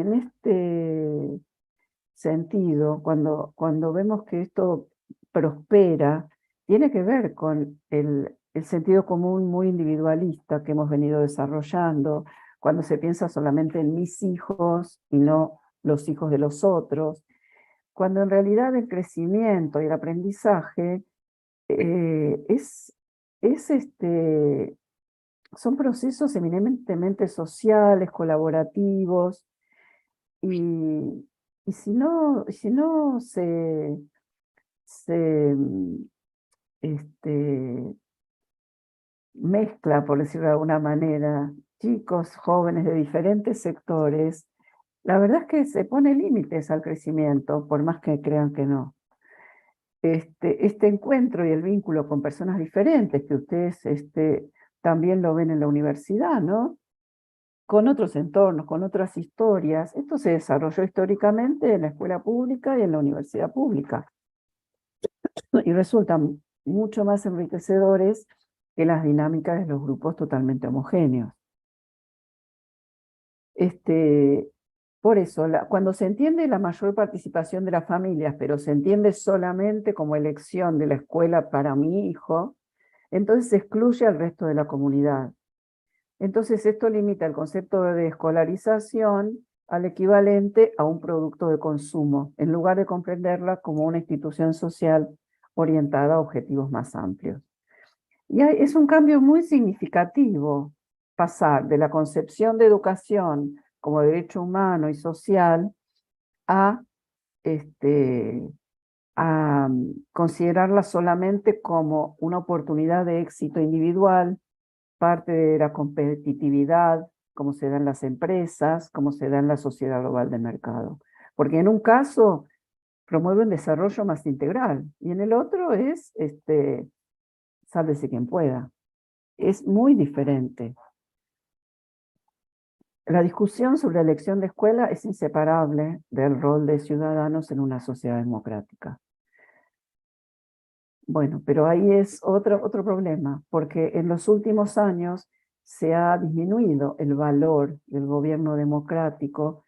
sentido, cuando vemos que esto prospera, tiene que ver con el sentido común muy individualista que hemos venido desarrollando, cuando se piensa solamente en mis hijos y no los hijos de los otros, cuando en realidad el crecimiento y el aprendizaje son procesos eminentemente sociales, colaborativos, y si no se mezcla, por decirlo de alguna manera, chicos, jóvenes de diferentes sectores, La verdad es que se pone límites al crecimiento, por más que crean que no. Este encuentro y el vínculo con personas diferentes, que ustedes también lo ven en la universidad, ¿no? Con otros entornos, con otras historias. Esto se desarrolló históricamente en la escuela pública y en la universidad pública. Y resultan mucho más enriquecedores que las dinámicas de los grupos totalmente homogéneos. Por eso, cuando se entiende la mayor participación de las familias, pero se entiende solamente como elección de la escuela para mi hijo, entonces se excluye al resto de la comunidad. Entonces esto limita el concepto de escolarización al equivalente a un producto de consumo, en lugar de comprenderla como una institución social orientada a objetivos más amplios. Y es un cambio muy significativo pasar de la concepción de educación como derecho humano y social a considerarla solamente como una oportunidad de éxito individual, parte de la competitividad, como se da en las empresas, como se da en la sociedad global de mercado. Porque en un caso promueve un desarrollo más integral y en el otro es sálvese quien pueda. Es muy diferente. La discusión sobre la elección de escuela es inseparable del rol de ciudadanos en una sociedad democrática. Bueno, pero ahí es otro problema, porque en los últimos años se ha disminuido el valor del gobierno democrático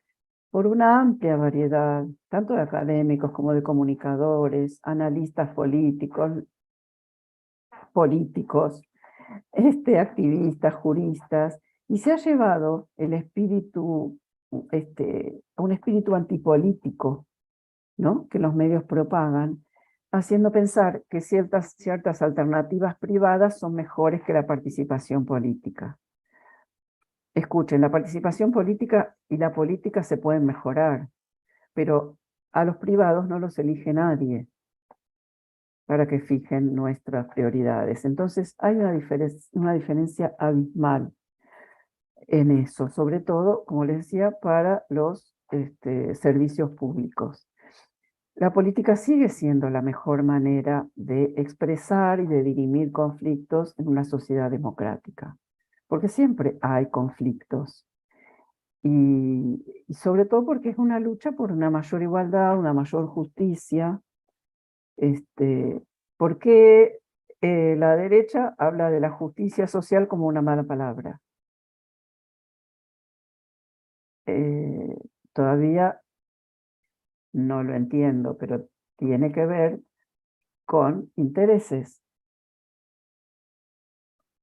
por una amplia variedad, tanto de académicos como de comunicadores, analistas políticos, activistas, juristas, y se ha llevado el espíritu, un espíritu antipolítico, ¿no?, que los medios propagan, haciendo pensar que ciertas alternativas privadas son mejores que la participación política. Escuchen, la participación política y la política se pueden mejorar, pero a los privados no los elige nadie para que fijen nuestras prioridades. Entonces hay una diferencia abismal en eso, sobre todo, como les decía, para los servicios públicos. La política sigue siendo la mejor manera de expresar y de dirimir conflictos en una sociedad democrática, porque siempre hay conflictos. Y sobre todo porque es una lucha por una mayor igualdad, una mayor justicia. ¿Por qué la derecha habla de la justicia social como una mala palabra? Todavía no lo entiendo, pero tiene que ver con intereses.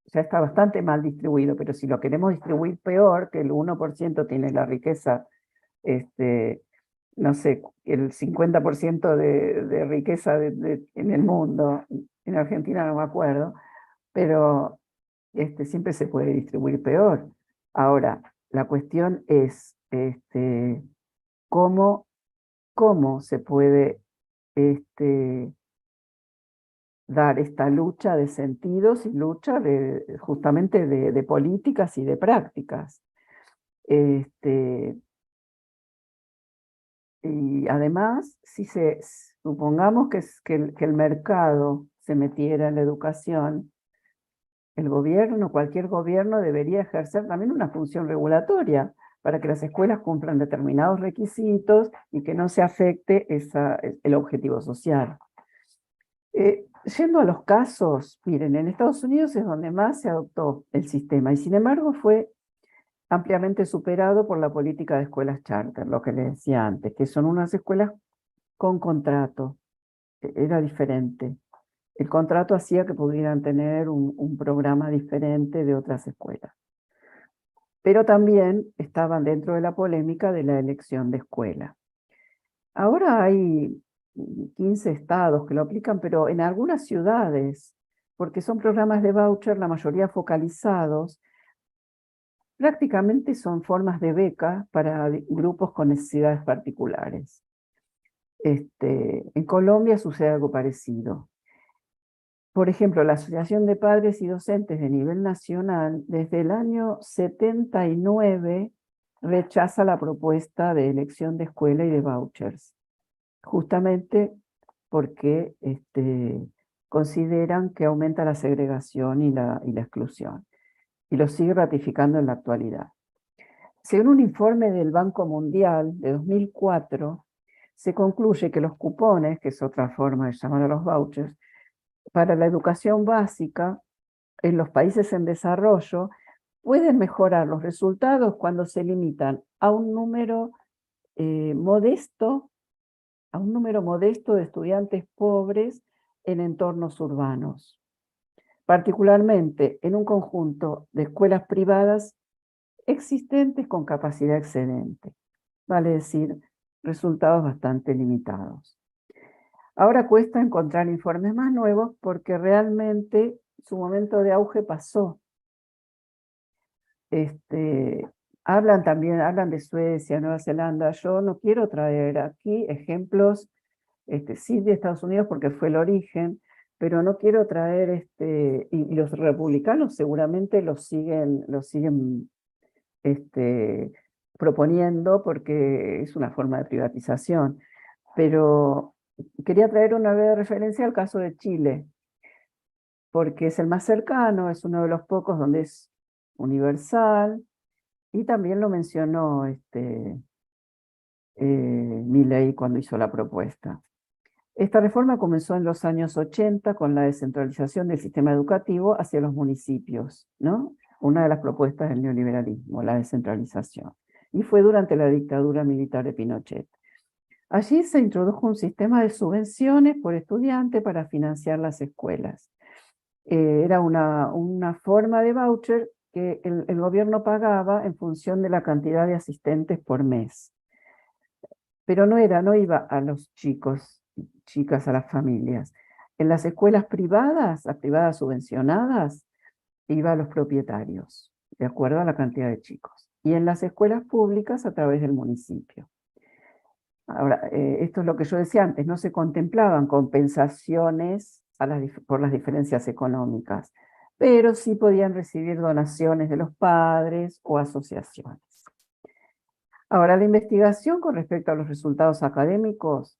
Ya está bastante mal distribuido, pero si lo queremos distribuir peor, que el 1% tiene la riqueza, no sé, el 50% de riqueza en el mundo, en Argentina no me acuerdo, pero siempre se puede distribuir peor. Ahora, la cuestión es cómo se puede dar esta lucha de sentidos y lucha justamente de políticas y de prácticas. Y además, supongamos que el mercado se metiera en la educación, el gobierno, cualquier gobierno debería ejercer también una función regulatoria para que las escuelas cumplan determinados requisitos y que no se afecte el objetivo social. Yendo a los casos, miren, en Estados Unidos es donde más se adoptó el sistema y sin embargo fue ampliamente superado por la política de escuelas charter, lo que les decía antes, que son unas escuelas con contrato. Era diferente. El contrato hacía que pudieran tener un programa diferente de otras escuelas. Pero también estaban dentro de la polémica de la elección de escuela. Ahora hay 15 estados que lo aplican, pero en algunas ciudades, porque son programas de voucher, la mayoría focalizados, prácticamente son formas de beca para grupos con necesidades particulares. En Colombia sucede algo parecido. Por ejemplo, la Asociación de Padres y Docentes de nivel nacional, desde el año 79, rechaza la propuesta de elección de escuela y de vouchers, justamente porque consideran que aumenta la segregación y la exclusión, y lo sigue ratificando en la actualidad. Según un informe del Banco Mundial de 2004, se concluye que los cupones, que es otra forma de llamar a los vouchers, para la educación básica en los países en desarrollo pueden mejorar los resultados cuando se limitan a un número modesto de estudiantes pobres en entornos urbanos, particularmente en un conjunto de escuelas privadas existentes con capacidad excedente, vale decir, resultados bastante limitados. Ahora cuesta encontrar informes más nuevos porque realmente su momento de auge pasó. Hablan de Suecia, Nueva Zelanda. Yo no quiero traer aquí ejemplos, sí de Estados Unidos porque fue el origen, pero no quiero traer, y los republicanos seguramente lo siguen proponiendo porque es una forma de privatización. Pero quería traer una breve referencia al caso de Chile, porque es el más cercano, es uno de los pocos donde es universal, y también lo mencionó Milei cuando hizo la propuesta. Esta reforma comenzó en los años 80 con la descentralización del sistema educativo hacia los municipios, ¿no? Una de las propuestas del neoliberalismo, la descentralización. Y fue durante la dictadura militar de Pinochet. Allí se introdujo un sistema de subvenciones por estudiante para financiar las escuelas. Era una forma de voucher que el gobierno pagaba en función de la cantidad de asistentes por mes. Pero no iba a los chicos, chicas, a las familias. En las escuelas privadas, las privadas subvencionadas, iba a los propietarios, de acuerdo a la cantidad de chicos. Y en las escuelas públicas a través del municipio. Ahora, esto es lo que yo decía antes, no se contemplaban compensaciones por las diferencias económicas, pero sí podían recibir donaciones de los padres o asociaciones. Ahora, la investigación con respecto a los resultados académicos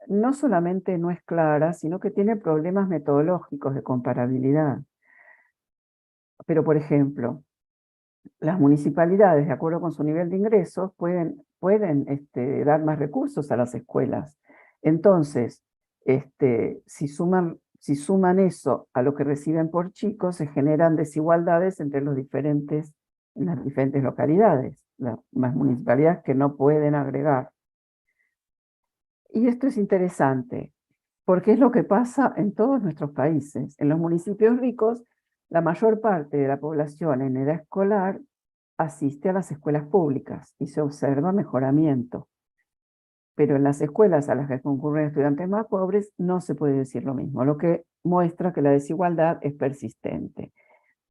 no solamente no es clara, sino que tiene problemas metodológicos de comparabilidad. Pero, por ejemplo, las municipalidades, de acuerdo con su nivel de ingresos, pueden dar más recursos a las escuelas. Entonces, si suman eso a lo que reciben por chicos, se generan desigualdades entre las diferentes localidades, las municipalidades que no pueden agregar. Y esto es interesante, porque es lo que pasa en todos nuestros países. En los municipios ricos, la mayor parte de la población en edad escolar asiste a las escuelas públicas y se observa mejoramiento. Pero en las escuelas a las que concurren estudiantes más pobres no se puede decir lo mismo, lo que muestra que la desigualdad es persistente.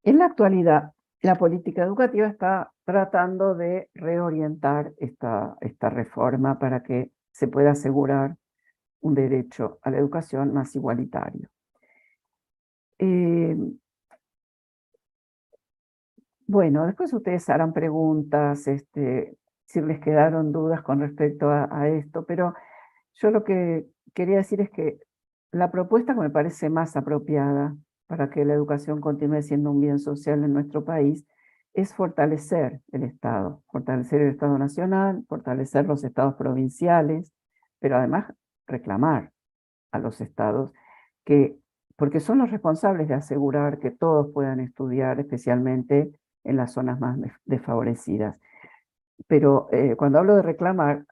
En la actualidad, la política educativa está tratando de reorientar esta reforma para que se pueda asegurar un derecho a la educación más igualitario. Bueno, después ustedes harán preguntas, si les quedaron dudas con respecto a esto, pero yo lo que quería decir es que la propuesta que me parece más apropiada para que la educación continúe siendo un bien social en nuestro país es fortalecer el Estado nacional, fortalecer los estados provinciales, pero además reclamar a los estados porque son los responsables de asegurar que todos puedan estudiar, especialmente en las zonas más desfavorecidas. Pero cuando hablo de reclamar,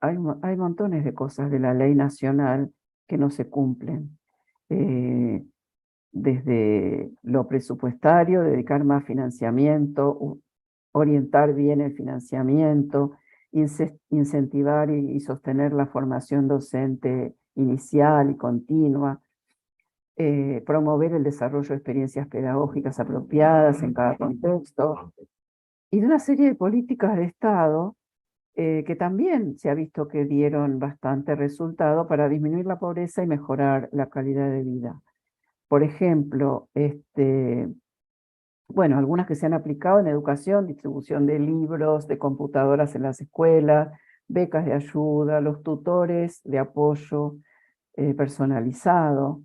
hay montones de cosas de la ley nacional que no se cumplen. Desde lo presupuestario, dedicar más financiamiento, orientar bien el financiamiento, incentivar y sostener la formación docente inicial y continua, promover el desarrollo de experiencias pedagógicas apropiadas en cada contexto, y de una serie de políticas de Estado que también se ha visto que dieron bastante resultado para disminuir la pobreza y mejorar la calidad de vida. Por ejemplo, bueno, algunas que se han aplicado en educación, distribución de libros, de computadoras en las escuelas, becas de ayuda, los tutores de apoyo personalizado.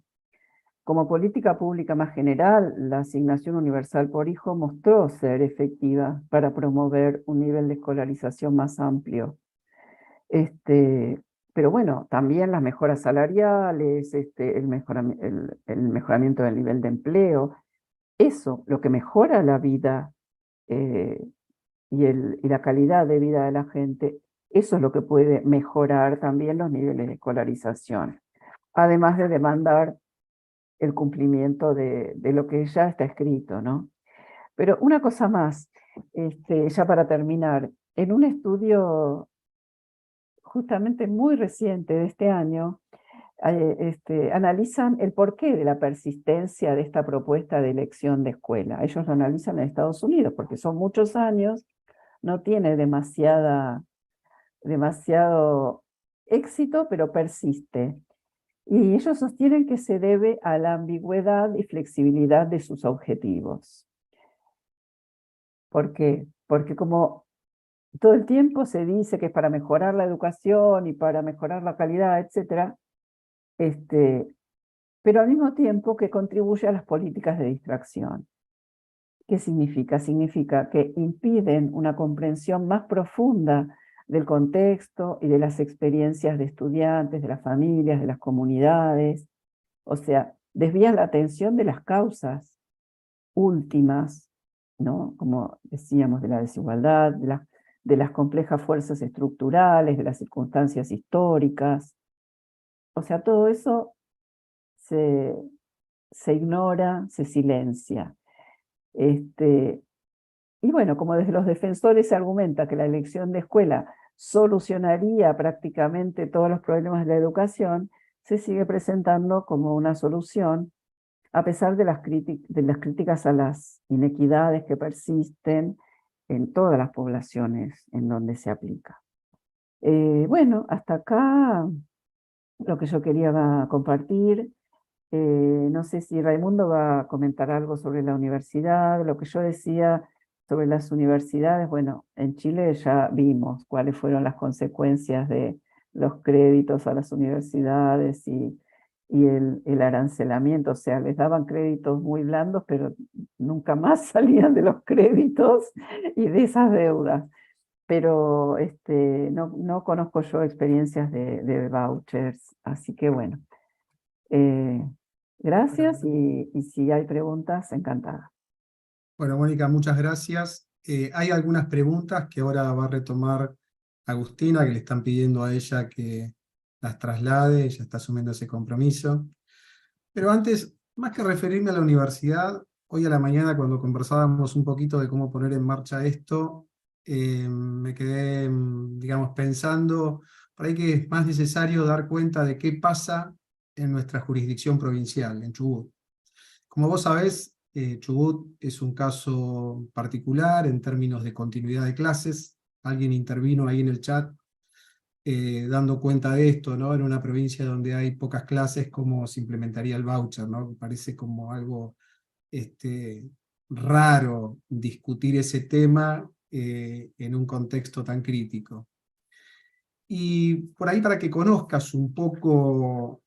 Como política pública más general, la asignación universal por hijo mostró ser efectiva para promover un nivel de escolarización más amplio. Pero bueno, también las mejoras salariales, el mejoramiento del nivel de empleo, eso, lo que mejora la vida eh, y la calidad de vida de la gente, eso es lo que puede mejorar también los niveles de escolarización, además de demandar el cumplimiento de lo que ya está escrito, ¿no? Pero una cosa más, ya para terminar, en un estudio justamente muy reciente de este año, analizan el porqué de la persistencia de esta propuesta de elección de escuela. Ellos lo analizan en Estados Unidos, porque son muchos años, no tiene demasiado éxito, pero persiste. Y ellos sostienen que se debe a la ambigüedad y flexibilidad de sus objetivos. ¿Por qué? Porque como todo el tiempo se dice que es para mejorar la educación y para mejorar la calidad, etc., pero al mismo tiempo que contribuye a las políticas de distracción. ¿Qué significa? Significa que impiden una comprensión más profunda del contexto y de las experiencias de estudiantes, de las familias, de las comunidades. O sea, desvían la atención de las causas últimas, ¿no? Como decíamos, de la desigualdad, de las complejas fuerzas estructurales, de las circunstancias históricas. O sea, todo eso se ignora, se silencia. Y bueno, como desde los defensores se argumenta que la elección de escuela solucionaría prácticamente todos los problemas de la educación, se sigue presentando como una solución, a pesar de las críticas a las inequidades que persisten en todas las poblaciones en donde se aplica. Bueno, hasta acá lo que yo quería compartir. No sé si Raimundo va a comentar algo sobre la universidad, lo que yo decía sobre las universidades. Bueno, en Chile ya vimos cuáles fueron las consecuencias de los créditos a las universidades y el arancelamiento. O sea, les daban créditos muy blandos, pero nunca más salían de los créditos y de esas deudas. Pero no conozco yo experiencias de vouchers, así que bueno. Gracias y si hay preguntas, encantada. Bueno, Mónica, muchas gracias. Hay algunas preguntas que ahora va a retomar Agustina, que le están pidiendo a ella que las traslade, ella está asumiendo ese compromiso. Pero antes, más que referirme a la universidad, hoy a la mañana cuando conversábamos un poquito de cómo poner en marcha esto, me quedé, digamos, pensando por ahí que es más necesario dar cuenta de qué pasa en nuestra jurisdicción provincial, en Chubut. Como vos sabés, Chubut es un caso particular en términos de continuidad de clases. Alguien intervino ahí en el chat dando cuenta de esto, ¿no? En una provincia donde hay pocas clases, ¿cómo se implementaría el voucher, ¿no? Me parece como algo raro discutir ese tema en un contexto tan crítico. Y por ahí para que conozcas un poco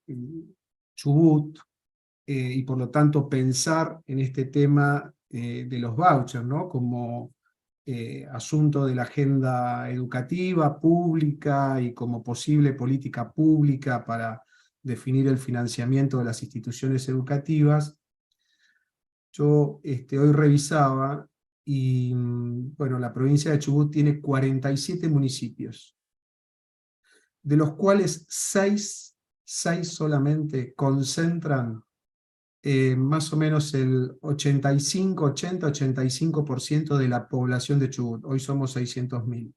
Chubut, y por lo tanto pensar en este tema de los vouchers, ¿no? Como asunto de la agenda educativa, pública, y como posible política pública para definir el financiamiento de las instituciones educativas. Yo hoy revisaba, y bueno, la provincia de Chubut tiene 47 municipios, de los cuales 6 solamente concentran más o menos el 85% de la población de Chubut. Hoy somos 600.000.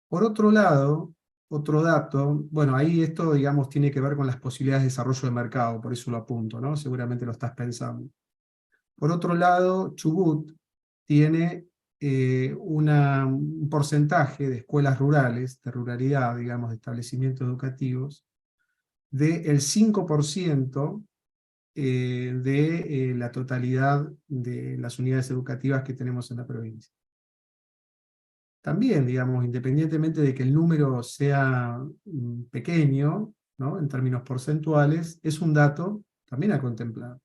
Por otro lado, otro dato, bueno, ahí esto, digamos, tiene que ver con las posibilidades de desarrollo de mercado, por eso lo apunto, ¿no? Seguramente lo estás pensando. Por otro lado, Chubut tiene un porcentaje de escuelas rurales, de ruralidad, digamos, de establecimientos educativos, del 5% de la totalidad de las unidades educativas que tenemos en la provincia. También, digamos, independientemente de que el número sea pequeño, ¿no?, en términos porcentuales, es un dato también a contemplar.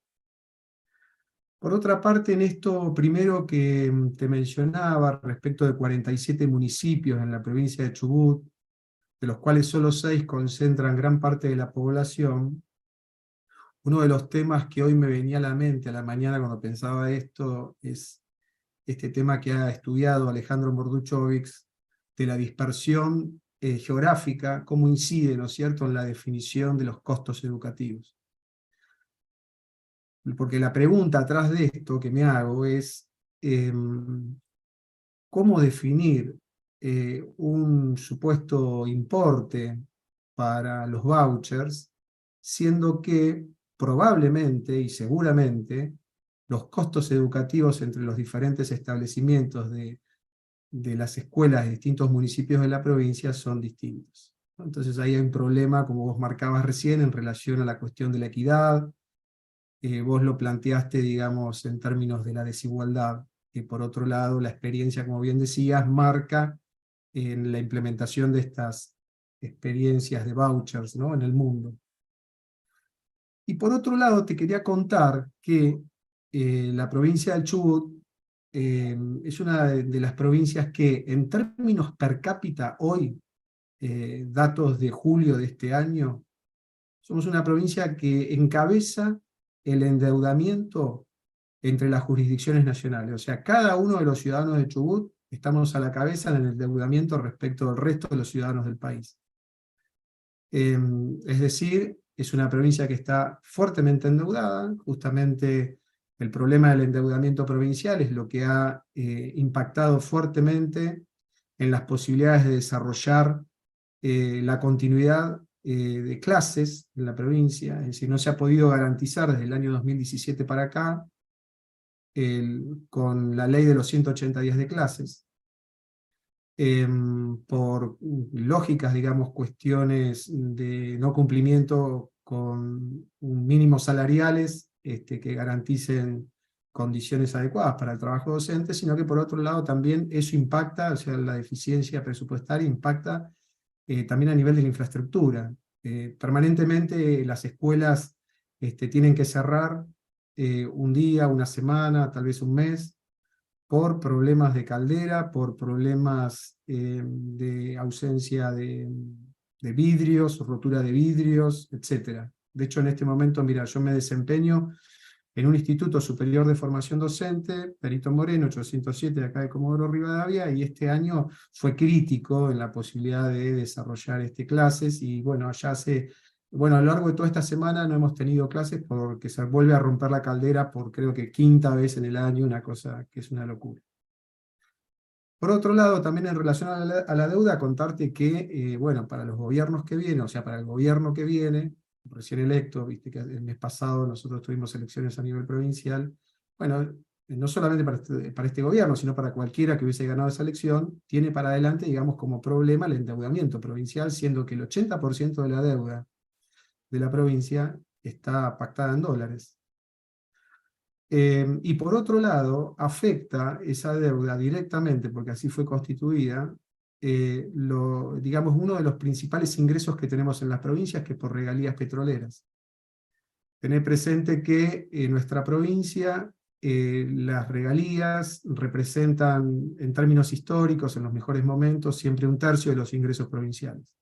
Por otra parte, en esto primero que te mencionaba, respecto de 47 municipios en la provincia de Chubut, de los cuales solo 6 concentran gran parte de la población, uno de los temas que hoy me venía a la mente a la mañana cuando pensaba esto es este tema que ha estudiado Alejandro Morduchovics, de la dispersión geográfica, cómo incide, ¿no es cierto?, en la definición de los costos educativos. Porque la pregunta atrás de esto que me hago es, ¿cómo definir un supuesto importe para los vouchers, siendo que probablemente y seguramente los costos educativos entre los diferentes establecimientos de las escuelas de distintos municipios de la provincia son distintos? Entonces ahí hay un problema, como vos marcabas recién, en relación a la cuestión de la equidad. Vos lo planteaste, digamos, en términos de la desigualdad, que por otro lado la experiencia, como bien decías, marca en la implementación de estas experiencias de vouchers, ¿no?, en el mundo. Y por otro lado te quería contar que la provincia del Chubut es una de las provincias que en términos per cápita hoy, datos de julio de este año, somos una provincia que encabeza el endeudamiento entre las jurisdicciones nacionales. O sea, cada uno de los ciudadanos de Chubut estamos a la cabeza en el endeudamiento respecto del resto de los ciudadanos del país. Es decir, es una provincia que está fuertemente endeudada. Justamente el problema del endeudamiento provincial es lo que ha impactado fuertemente en las posibilidades de desarrollar la continuidad de clases en la provincia. Es decir, no se ha podido garantizar desde el año 2017 para acá, con la ley de los 180 días de clases, por lógicas, digamos, cuestiones de no cumplimiento con mínimos salariales que garanticen condiciones adecuadas para el trabajo docente, sino que por otro lado también eso impacta, o sea, la deficiencia presupuestaria impacta también a nivel de la infraestructura. Permanentemente las escuelas tienen que cerrar un día, una semana, tal vez un mes, por problemas de caldera, por problemas de ausencia de vidrios, rotura de vidrios, etc. De hecho, en este momento, mira, yo me desempeño en un Instituto Superior de Formación Docente, Perito Moreno, 807, de acá de Comodoro Rivadavia, y este año fue crítico en la posibilidad de desarrollar clases, y bueno, a lo largo de toda esta semana no hemos tenido clases porque se vuelve a romper la caldera por creo que 5ª vez en el año, una cosa que es una locura. Por otro lado, también en relación a la deuda, contarte que, bueno, para los gobiernos que vienen, o sea, para el gobierno que viene, recién electo, viste que el mes pasado nosotros tuvimos elecciones a nivel provincial, bueno, no solamente para este gobierno, sino para cualquiera que hubiese ganado esa elección, tiene para adelante, digamos, como problema el endeudamiento provincial, siendo que el 80% de la deuda de la provincia está pactada en dólares. Y por otro lado, afecta esa deuda directamente, porque así fue constituida, digamos, uno de los principales ingresos que tenemos en las provincias, que es por regalías petroleras. Tener presente que en nuestra provincia las regalías representan, en términos históricos, en los mejores momentos, siempre 1/3 de los ingresos provinciales.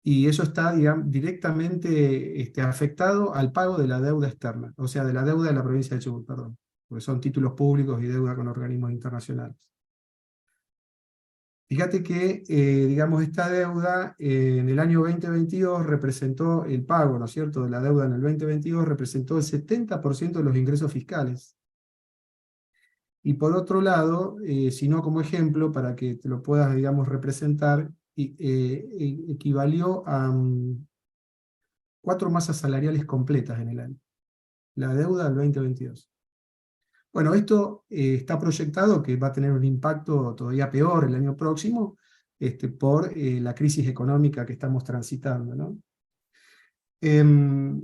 Y eso está, digamos, directamente afectado al pago de la deuda externa, o sea, de la deuda de la provincia de Chubut, perdón, porque son títulos públicos y deuda con organismos internacionales. Fíjate que, digamos, esta deuda en el año 2022 representó el pago, ¿no es cierto?, de la deuda en el 2022 representó el 70% de los ingresos fiscales. Y por otro lado, si no como ejemplo, para que te lo puedas, digamos, representar, equivalió a 4 masas salariales completas en el año. La deuda del 2022. Bueno, esto está proyectado que va a tener un impacto todavía peor el año próximo, por la crisis económica que estamos transitando, ¿no?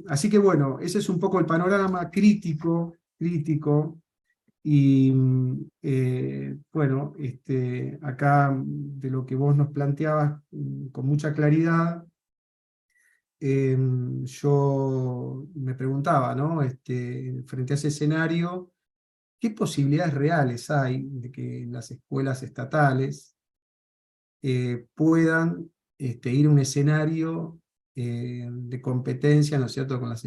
Así que bueno, ese es un poco el panorama crítico, y bueno, acá de lo que vos nos planteabas con mucha claridad, yo me preguntaba, ¿no? Frente a ese escenario, ¿qué posibilidades reales hay de que las escuelas estatales puedan ir a un escenario de competencia, ¿no es cierto?, con las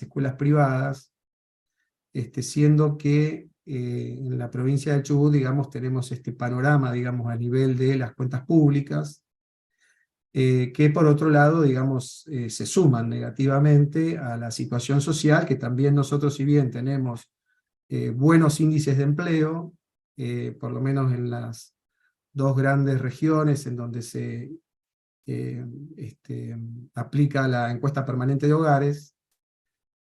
escuelas privadas, siendo que en la provincia de Chubut, digamos, tenemos este panorama, digamos, a nivel de las cuentas públicas, que por otro lado, digamos, se suman negativamente a la situación social, que también nosotros, si bien tenemos buenos índices de empleo, por lo menos en las dos grandes regiones en donde se aplica la encuesta permanente de hogares,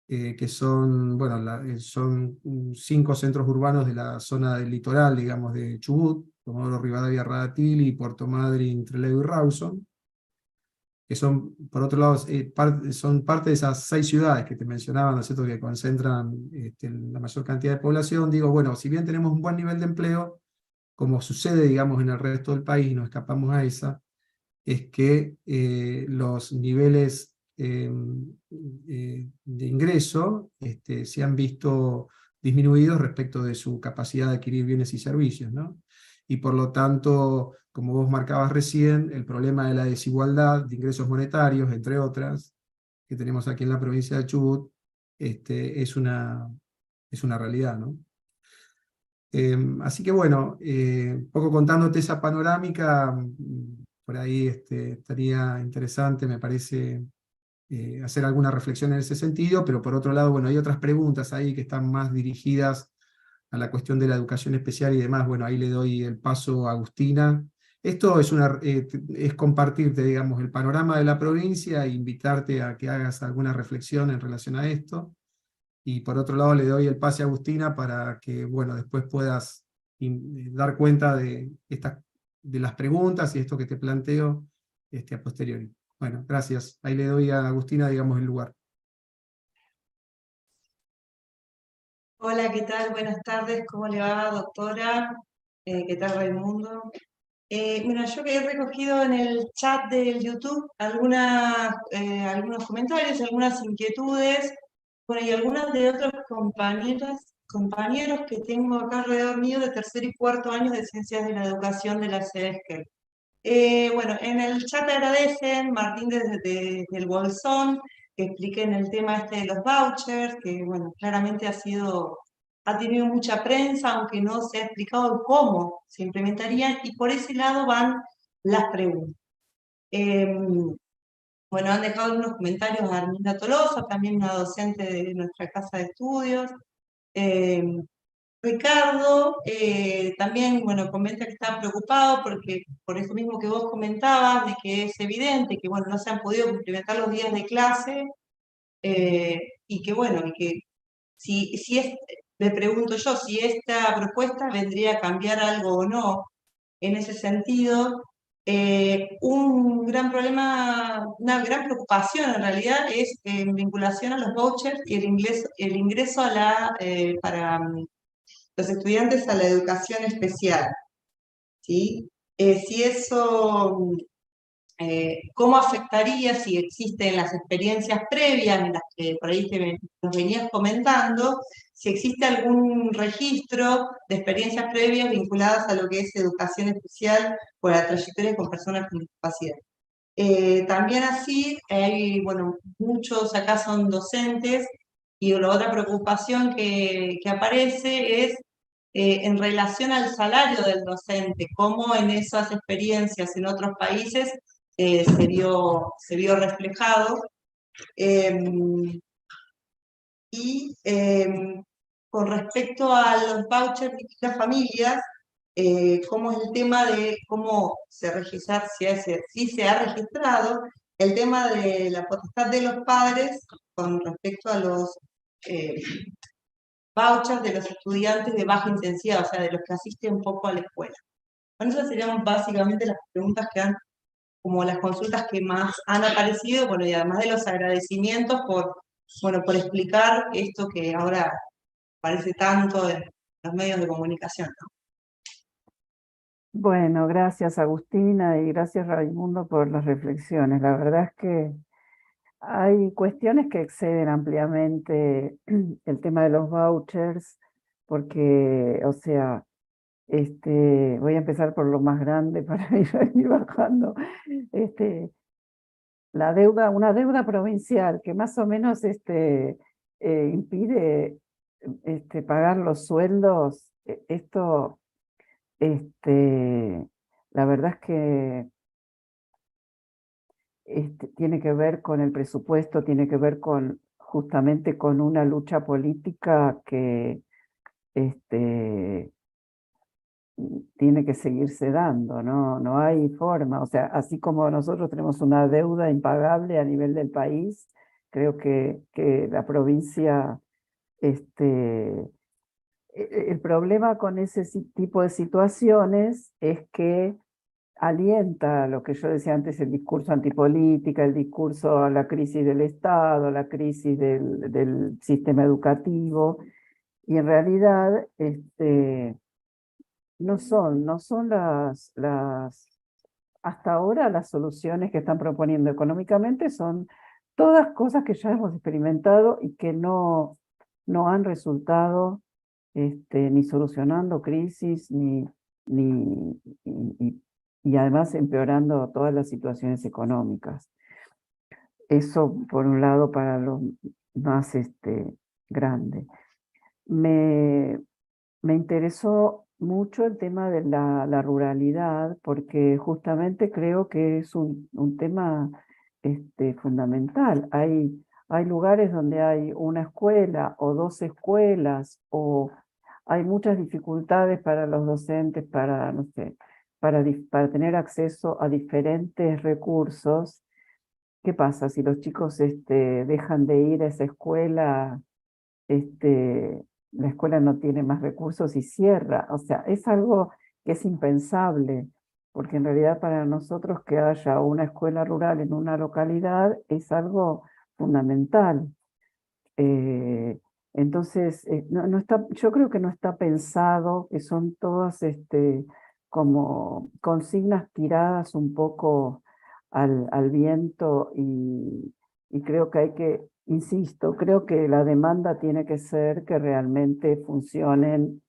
que son, bueno, son 5 centros urbanos de la zona del litoral, digamos, de Chubut, Comodoro Rivadavia, Radatili, Puerto Madryn, Trelew y Rawson, que son, por otro lado, son parte de esas 6 ciudades que te mencionaba, ¿no es cierto?, que concentran la mayor cantidad de población. Digo, bueno, si bien tenemos un buen nivel de empleo, como sucede, digamos, en el resto del país, no escapamos a esa, es que los niveles de ingreso se han visto disminuidos respecto de su capacidad de adquirir bienes y servicios, ¿no? Y por lo tanto, como vos marcabas recién, el problema de la desigualdad de ingresos monetarios, entre otras, que tenemos aquí en la provincia de Chubut, es una realidad, ¿no? Así que bueno, un poco contándote esa panorámica, por ahí estaría interesante, me parece, hacer alguna reflexión en ese sentido, pero por otro lado, bueno, hay otras preguntas ahí que están más dirigidas a la cuestión de la educación especial y demás. Bueno, ahí le doy el paso a Agustina. Esto es compartirte, digamos, el panorama de la provincia e invitarte a que hagas alguna reflexión en relación a esto. Y por otro lado le doy el pase a Agustina para que, bueno, después puedas dar cuenta de las preguntas y esto que te planteo a posteriori. Bueno, gracias. Ahí le doy a Agustina, digamos, el lugar. Hola, ¿qué tal? Buenas tardes, ¿cómo le va, doctora? ¿Qué tal, Raimundo? Mira, yo que he recogido en el chat del YouTube algunos comentarios, algunas inquietudes, bueno, y algunas de otros compañeros que tengo acá alrededor mío de tercer y cuarto año de Ciencias de la Educación de la CEDESCEL. Bueno, en el chat agradecen, Martín desde el Bolsón, que expliquen el tema de los vouchers, que bueno, claramente ha tenido mucha prensa, aunque no se ha explicado cómo se implementarían, y por ese lado van las preguntas. Bueno, han dejado algunos comentarios a Arminda Tolosa, también una docente de nuestra casa de estudios. Ricardo también, bueno, comenta que está preocupado porque por eso mismo que vos comentabas, de que es evidente que, bueno, no se han podido complementar los días de clase, y que, bueno, y que me pregunto yo, si esta propuesta vendría a cambiar algo o no. En ese sentido, un gran problema, una gran preocupación en realidad es en vinculación a los vouchers y el ingreso para los estudiantes a la educación especial, ¿sí? Si eso, ¿cómo afectaría si existen las experiencias previas en las que por ahí nos venías comentando, si existe algún registro de experiencias previas vinculadas a lo que es educación especial por la trayectoria con personas con discapacidad? También así, bueno, muchos acá son docentes, y la otra preocupación que aparece es en relación al salario del docente, cómo en esas experiencias en otros países se vio reflejado. Con respecto a los vouchers de las familias, cómo es el tema de cómo si se ha registrado el tema de la potestad de los padres con respecto a los vouchers de los estudiantes de baja intensidad, o sea, de los que asisten poco a la escuela. Bueno, esas serían básicamente las preguntas que han como las consultas que más han aparecido, bueno, y además de los agradecimientos por explicar esto que ahora parece tanto en los medios de comunicación, ¿no? Bueno, gracias Agustina y gracias Raimundo por las reflexiones. La verdad es que hay cuestiones que exceden ampliamente el tema de los vouchers, porque, o sea, voy a empezar por lo más grande para ir bajando. La deuda, una deuda provincial que más o menos impide pagar los sueldos, esto, la verdad es que tiene que ver con el presupuesto, tiene que ver con justamente con una lucha política que tiene que seguirse dando, ¿no? No hay forma, o sea, así como nosotros tenemos una deuda impagable a nivel del país, creo que la provincia, el problema con ese tipo de situaciones es que alienta lo que yo decía antes, el discurso antipolítica, el discurso a la crisis del Estado, la crisis del sistema educativo, y en realidad no son hasta ahora las soluciones que están proponiendo económicamente son todas cosas que ya hemos experimentado y que no han resultado ni solucionando crisis, ni, y además empeorando todas las situaciones económicas. Eso por un lado para lo más grande. Me interesó mucho el tema de la ruralidad, porque justamente creo que es un tema fundamental. Hay lugares donde hay una escuela o dos escuelas, o hay muchas dificultades para los docentes para, no sé, para tener acceso a diferentes recursos. ¿Qué pasa si los chicos dejan de ir a esa escuela? La escuela no tiene más recursos y cierra. O sea, es algo que es impensable, porque en realidad para nosotros que haya una escuela rural en una localidad es algo fundamental. Entonces, no está, yo creo que no está pensado, que son todas como consignas tiradas un poco al viento, y creo que hay que, insisto, creo que la demanda tiene que ser que realmente funcionen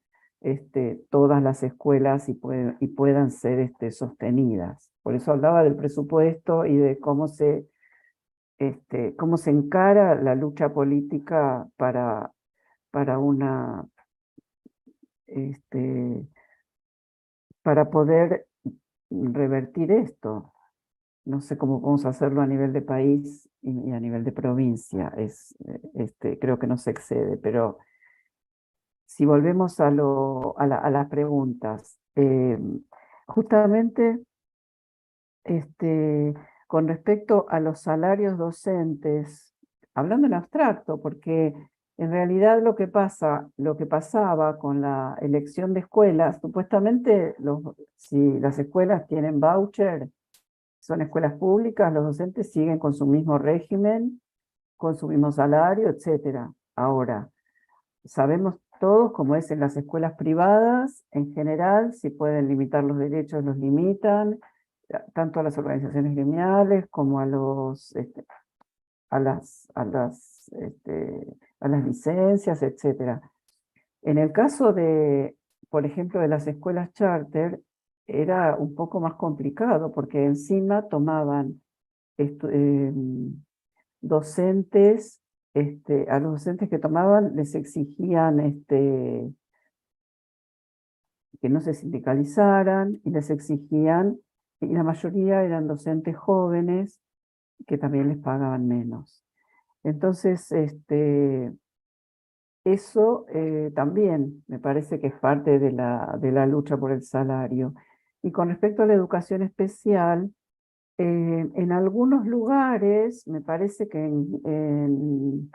todas las escuelas y puedan ser sostenidas. Por eso hablaba del presupuesto y de cómo se encara la lucha política para una, este, para poder revertir esto. No sé cómo vamos a hacerlo a nivel de país y a nivel de provincia. Creo que no se excede, pero si volvemos a las preguntas, justamente con respecto a los salarios docentes, hablando en abstracto, porque en realidad lo que pasaba con la elección de escuelas, supuestamente si las escuelas tienen voucher, son escuelas públicas, los docentes siguen con su mismo régimen, con su mismo salario, etc. Ahora, sabemos todos cómo es en las escuelas privadas, en general, si pueden limitar los derechos, los limitan, tanto a las organizaciones gremiales como a las licencias, etc. En el caso de, por ejemplo, de las escuelas charter, era un poco más complicado, porque encima tomaban docentes, a los docentes que tomaban les exigían que no se sindicalizaran, y les exigían, y la mayoría eran docentes jóvenes que también les pagaban menos. Entonces, eso también me parece que es parte de la lucha por el salario. Y con respecto a la educación especial, en algunos lugares, me parece que en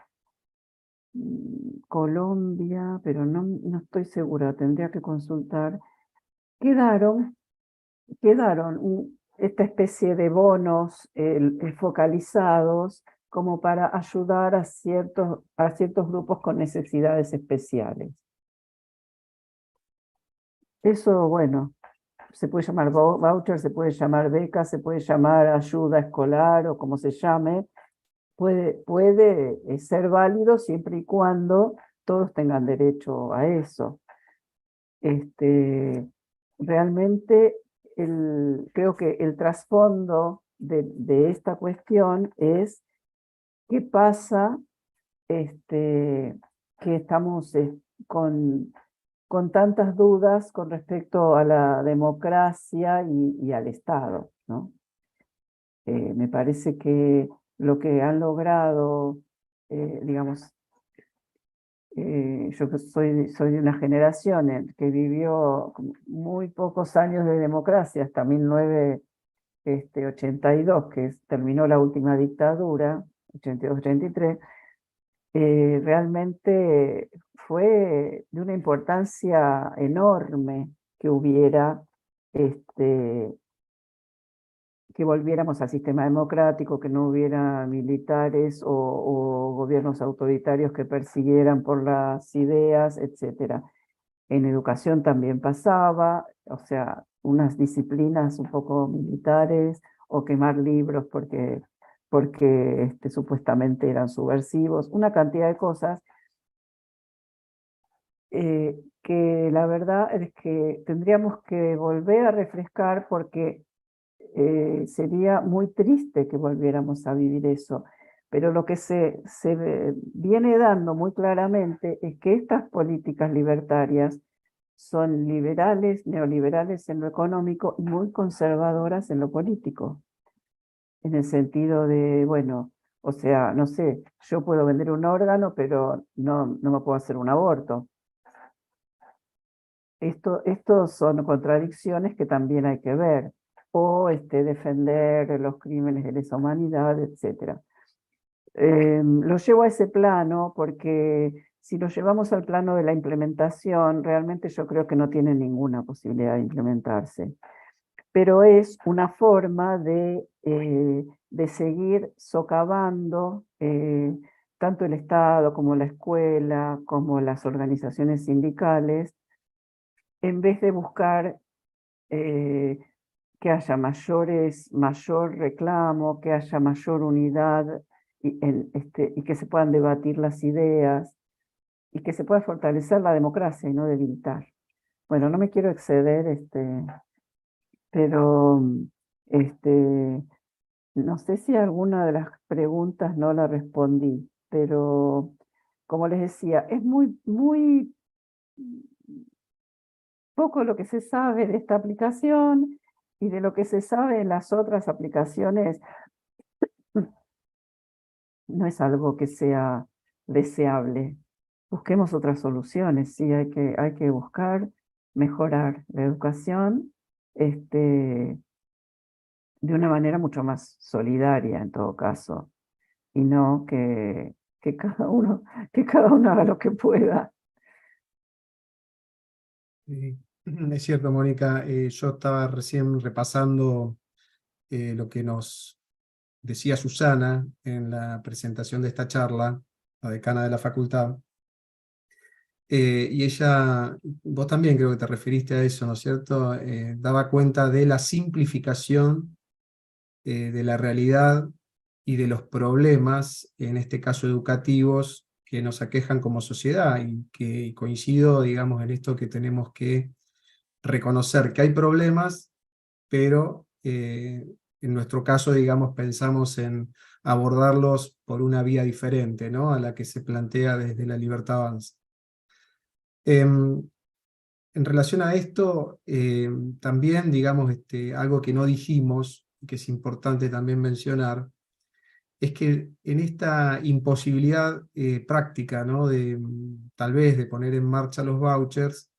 Colombia, pero no estoy segura, tendría que consultar, quedaron esta especie de bonos focalizados como para ayudar a ciertos grupos con necesidades especiales. Eso, bueno, se puede llamar voucher, se puede llamar beca, se puede llamar ayuda escolar o como se llame. Puede ser válido siempre y cuando todos tengan derecho a eso. Realmente creo que el trasfondo de esta cuestión es qué pasa que estamos con tantas dudas con respecto a la democracia y al Estado, ¿no? Me parece que lo que han logrado, digamos, yo que soy de una generación que vivió muy pocos años de democracia, hasta 1982, que terminó la última dictadura, 82-83, realmente fue de una importancia enorme que hubiera que volviéramos al sistema democrático, que no hubiera militares o gobiernos autoritarios que persiguieran por las ideas, etc. En educación también pasaba, o sea, unas disciplinas un poco militares, o quemar libros porque supuestamente eran subversivos, una cantidad de cosas que la verdad es que tendríamos que volver a refrescar porque sería muy triste que volviéramos a vivir eso. Pero lo que se viene dando muy claramente es que estas políticas libertarias son liberales, neoliberales en lo económico y muy conservadoras en lo político. En el sentido de, bueno, o sea, no sé, yo puedo vender un órgano, pero no me puedo hacer un aborto. Esto son contradicciones que también hay que ver, o defender los crímenes de lesa humanidad, etc. Lo llevo a ese plano porque si lo llevamos al plano de la implementación, realmente yo creo que no tiene ninguna posibilidad de implementarse. Pero es una forma de seguir socavando tanto el Estado como la escuela, como las organizaciones sindicales, en vez de buscar que haya mayor reclamo, que haya mayor unidad y que se puedan debatir las ideas y que se pueda fortalecer la democracia y no debilitar. Bueno, no me quiero exceder, pero no sé si alguna de las preguntas no la respondí, pero como les decía, es muy poco lo que se sabe de esta aplicación y de lo que se sabe en las otras aplicaciones no es algo que sea deseable. Busquemos otras soluciones, sí, hay que buscar mejorar la educación de una manera mucho más solidaria en todo caso, y no que cada uno haga lo que pueda. Es cierto, Mónica, yo estaba recién repasando lo que nos decía Susana en la presentación de esta charla, la decana de la facultad, y ella, vos también creo que te referiste a eso, ¿no es cierto? Daba cuenta de la simplificación de la realidad y de los problemas, en este caso educativos, que nos aquejan como sociedad, y que coincido, digamos, en esto que tenemos que reconocer que hay problemas, pero en nuestro caso, digamos, pensamos en abordarlos por una vía diferente, ¿no?, a la que se plantea desde la Libertad Avanza. En relación a esto, también, digamos, algo que no dijimos, y que es importante también mencionar, es que en esta imposibilidad práctica, ¿no?, tal vez de poner en marcha los vouchers,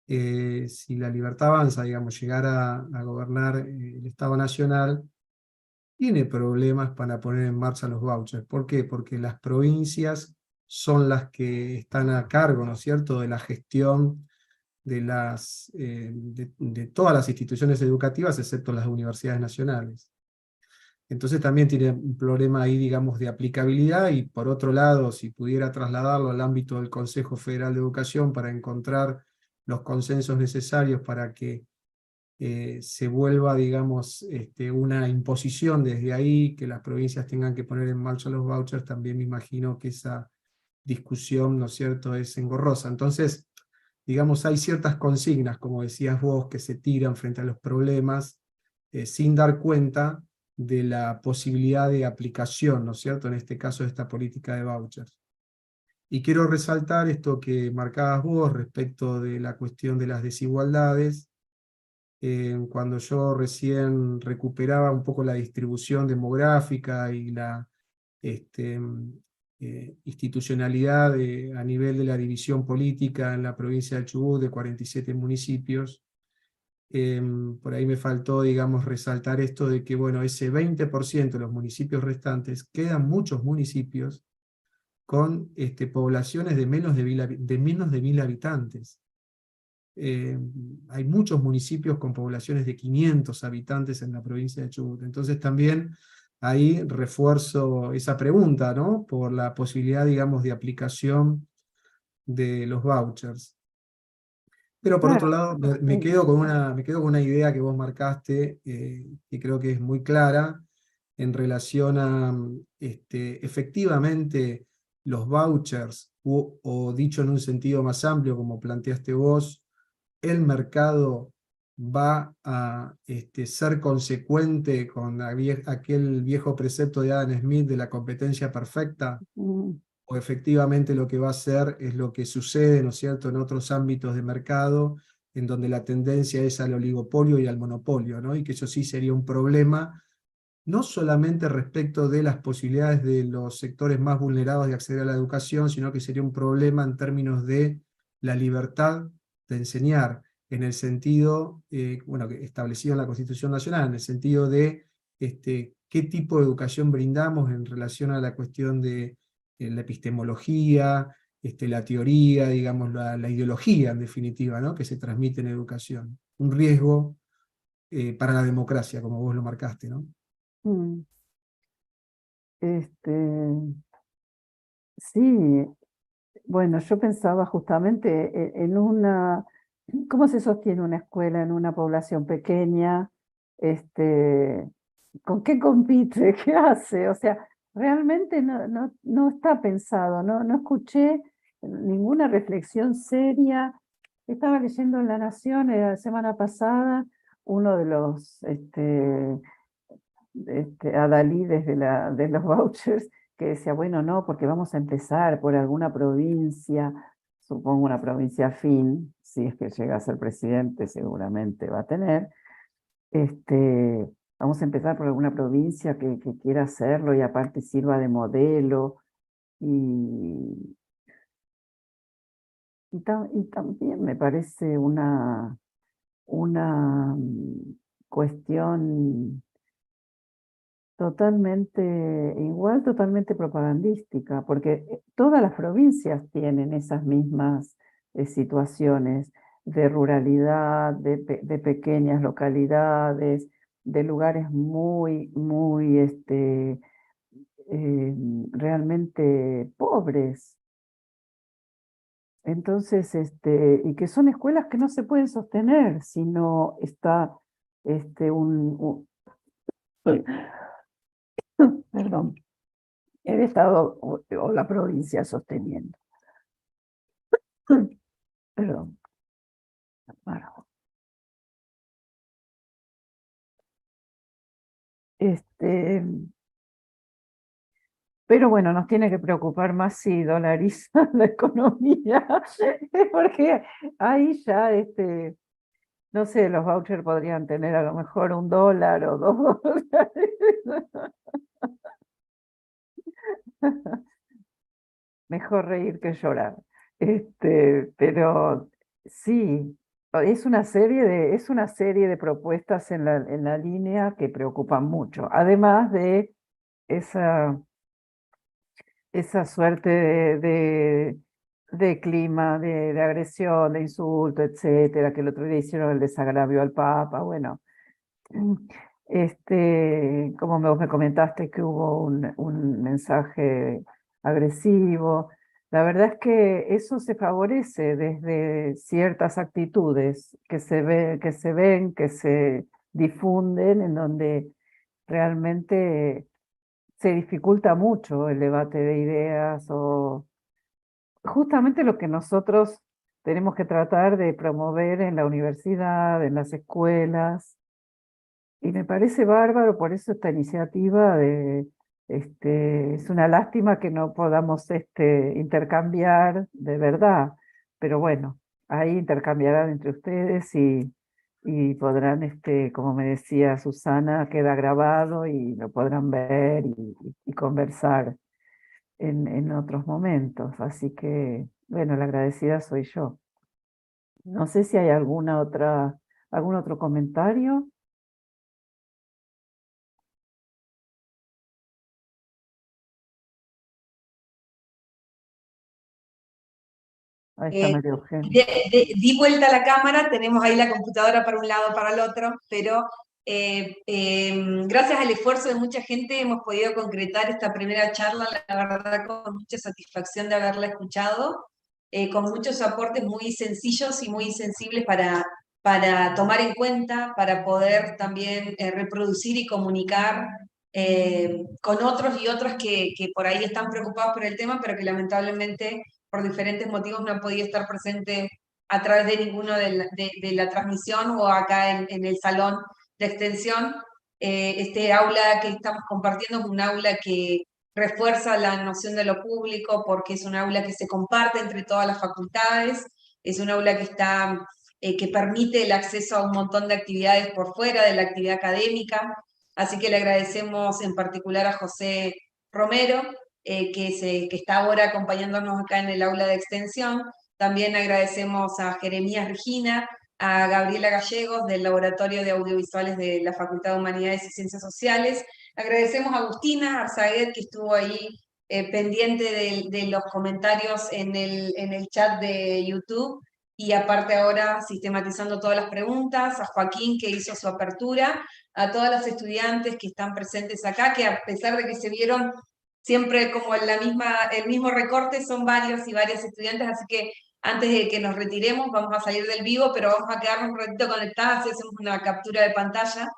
si la Libertad Avanza, digamos, llegara a gobernar el Estado Nacional, tiene problemas para poner en marcha los vouchers. ¿Por qué? Porque las provincias son las que están a cargo, ¿no es cierto?, de la gestión de todas las instituciones educativas, excepto las universidades nacionales. Entonces también tiene un problema ahí, digamos, de aplicabilidad, y por otro lado, si pudiera trasladarlo al ámbito del Consejo Federal de Educación para encontrar los consensos necesarios para que se vuelva, digamos, una imposición desde ahí, que las provincias tengan que poner en marcha los vouchers, también me imagino que esa discusión, ¿no es cierto?, es engorrosa. Entonces, digamos, hay ciertas consignas, como decías vos, que se tiran frente a los problemas, sin dar cuenta de la posibilidad de aplicación, ¿no es cierto?, en este caso de esta política de vouchers. Y quiero resaltar esto que marcabas vos respecto de la cuestión de las desigualdades. Cuando yo recién recuperaba un poco la distribución demográfica y la institucionalidad a nivel de la división política en la provincia del Chubut de 47 municipios, por ahí me faltó, digamos, resaltar esto de que, bueno, ese 20% de los municipios restantes, quedan muchos municipios con poblaciones de menos de 1000 habitantes. Hay muchos municipios con poblaciones de 500 habitantes en la provincia de Chubut. Entonces también ahí refuerzo esa pregunta, ¿no?, por la posibilidad, digamos, de aplicación de los vouchers. Pero por otro lado, me quedo con una idea que vos marcaste, que creo que es muy clara, en relación a efectivamente los vouchers, o dicho en un sentido más amplio, como planteaste vos, el mercado va a ser consecuente con aquel viejo precepto de Adam Smith de la competencia perfecta, o efectivamente lo que va a hacer es lo que sucede, ¿no es cierto?, en otros ámbitos de mercado, en donde la tendencia es al oligopolio y al monopolio, ¿no?, y que eso sí sería un problema, no solamente respecto de las posibilidades de los sectores más vulnerados de acceder a la educación, sino que sería un problema en términos de la libertad de enseñar, en el sentido, bueno, establecido en la Constitución Nacional, en el sentido de qué tipo de educación brindamos en relación a la cuestión de la epistemología, la teoría, digamos, la ideología, en definitiva, ¿no?, que se transmite en educación. Un riesgo para la democracia, como vos lo marcaste, ¿no? Mm. Sí, bueno, yo pensaba justamente en ¿cómo se sostiene una escuela en una población pequeña? ¿Con qué compite? ¿Qué hace? O sea, realmente no está pensado, no escuché ninguna reflexión seria. Estaba leyendo en La Nación la semana pasada uno de los adalides de los vouchers, que decía, bueno, no, porque vamos a empezar por alguna provincia, supongo una provincia afín, si es que llega a ser presidente, seguramente va a tener, vamos a empezar por alguna provincia que quiera hacerlo y aparte sirva de modelo, y también me parece una cuestión totalmente propagandística, porque todas las provincias tienen esas mismas situaciones de ruralidad, de pequeñas localidades, de lugares muy realmente pobres. Entonces, y que son escuelas que no se pueden sostener si no está perdón, el Estado o la provincia sosteniendo. Perdón. Bueno. Pero bueno, nos tiene que preocupar más si dolarizan la economía, porque ahí ya, no sé, los vouchers podrían tener a lo mejor $1 o $2. Mejor reír que llorar. Pero sí, es una serie de propuestas en la línea que preocupan mucho. Además de esa suerte de clima, de agresión, de insulto, etcétera, que el otro día hicieron el desagravio al Papa, bueno. Como vos me comentaste que hubo un mensaje agresivo, la verdad es que eso se favorece desde ciertas actitudes que se ven, que se difunden, en donde realmente se dificulta mucho el debate de ideas o justamente lo que nosotros tenemos que tratar de promover en la universidad, en las escuelas. Y me parece bárbaro, por eso esta iniciativa es una lástima que no podamos intercambiar de verdad, pero bueno, ahí intercambiarán entre ustedes y podrán, como me decía Susana, queda grabado y lo podrán ver y conversar en otros momentos. Así que, bueno, la agradecida soy yo. No sé si hay algún otro comentario. Ahí está Eh, María Eugenia. Di vuelta a la cámara, tenemos ahí la computadora para un lado, para el otro, pero gracias al esfuerzo de mucha gente hemos podido concretar esta primera charla, la verdad con mucha satisfacción de haberla escuchado, con muchos aportes muy sencillos y muy sensibles para tomar en cuenta, para poder también reproducir y comunicar con otros y otras que por ahí están preocupados por el tema, pero que lamentablemente por diferentes motivos no podía estar presente a través de ninguno de la transmisión o acá en el salón de extensión. Este aula que estamos compartiendo es un aula que refuerza la noción de lo público porque es un aula que se comparte entre todas las facultades, es un aula que permite el acceso a un montón de actividades por fuera de la actividad académica, así que le agradecemos en particular a José Romero, que está ahora acompañándonos acá en el aula de extensión. También agradecemos a Jeremías Regina, a Gabriela Gallegos del Laboratorio de Audiovisuales de la Facultad de Humanidades y Ciencias Sociales. Agradecemos a Agustina Arzaguet, que estuvo ahí pendiente de los comentarios en el chat de YouTube y aparte ahora sistematizando todas las preguntas, a Joaquín que hizo su apertura, a todas las estudiantes que están presentes acá, que a pesar de que se vieron siempre como el mismo recorte, son varios y varias estudiantes, así que antes de que nos retiremos vamos a salir del vivo, pero vamos a quedarnos un ratito conectadas y hacemos una captura de pantalla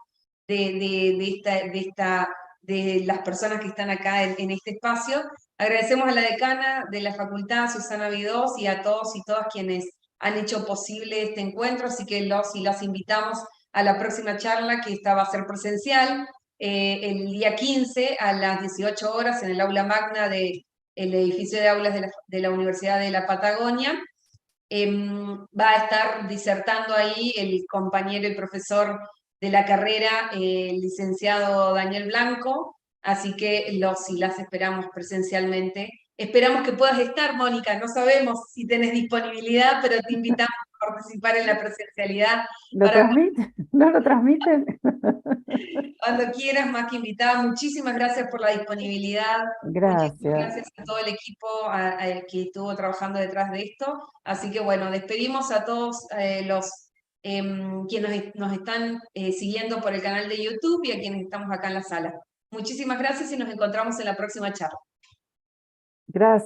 de las personas que están acá en este espacio. Agradecemos a la decana de la facultad, Susana Vidós, y a todos y todas quienes han hecho posible este encuentro, así que los y las invitamos a la próxima charla, que esta va a ser presencial, el día 15 a las 18 horas en el aula magna del edificio de aulas de la Universidad de la Patagonia. Va a estar disertando ahí el compañero y profesor de la carrera, el licenciado Daniel Blanco, así que los y las esperamos presencialmente. Esperamos que puedas estar, Mónica, no sabemos si tenés disponibilidad, pero te invitamos a participar en la presencialidad. ¿Lo transmiten? ¿No lo transmiten? Cuando quieras, más que invitada. Muchísimas gracias por la disponibilidad. Muchísimas Gracias. gracias a todo el equipo que estuvo trabajando detrás de esto. Así que bueno, despedimos a todos los quienes nos están siguiendo por el canal de YouTube y a quienes estamos acá en la sala. Muchísimas gracias y nos encontramos en la próxima charla. Gracias.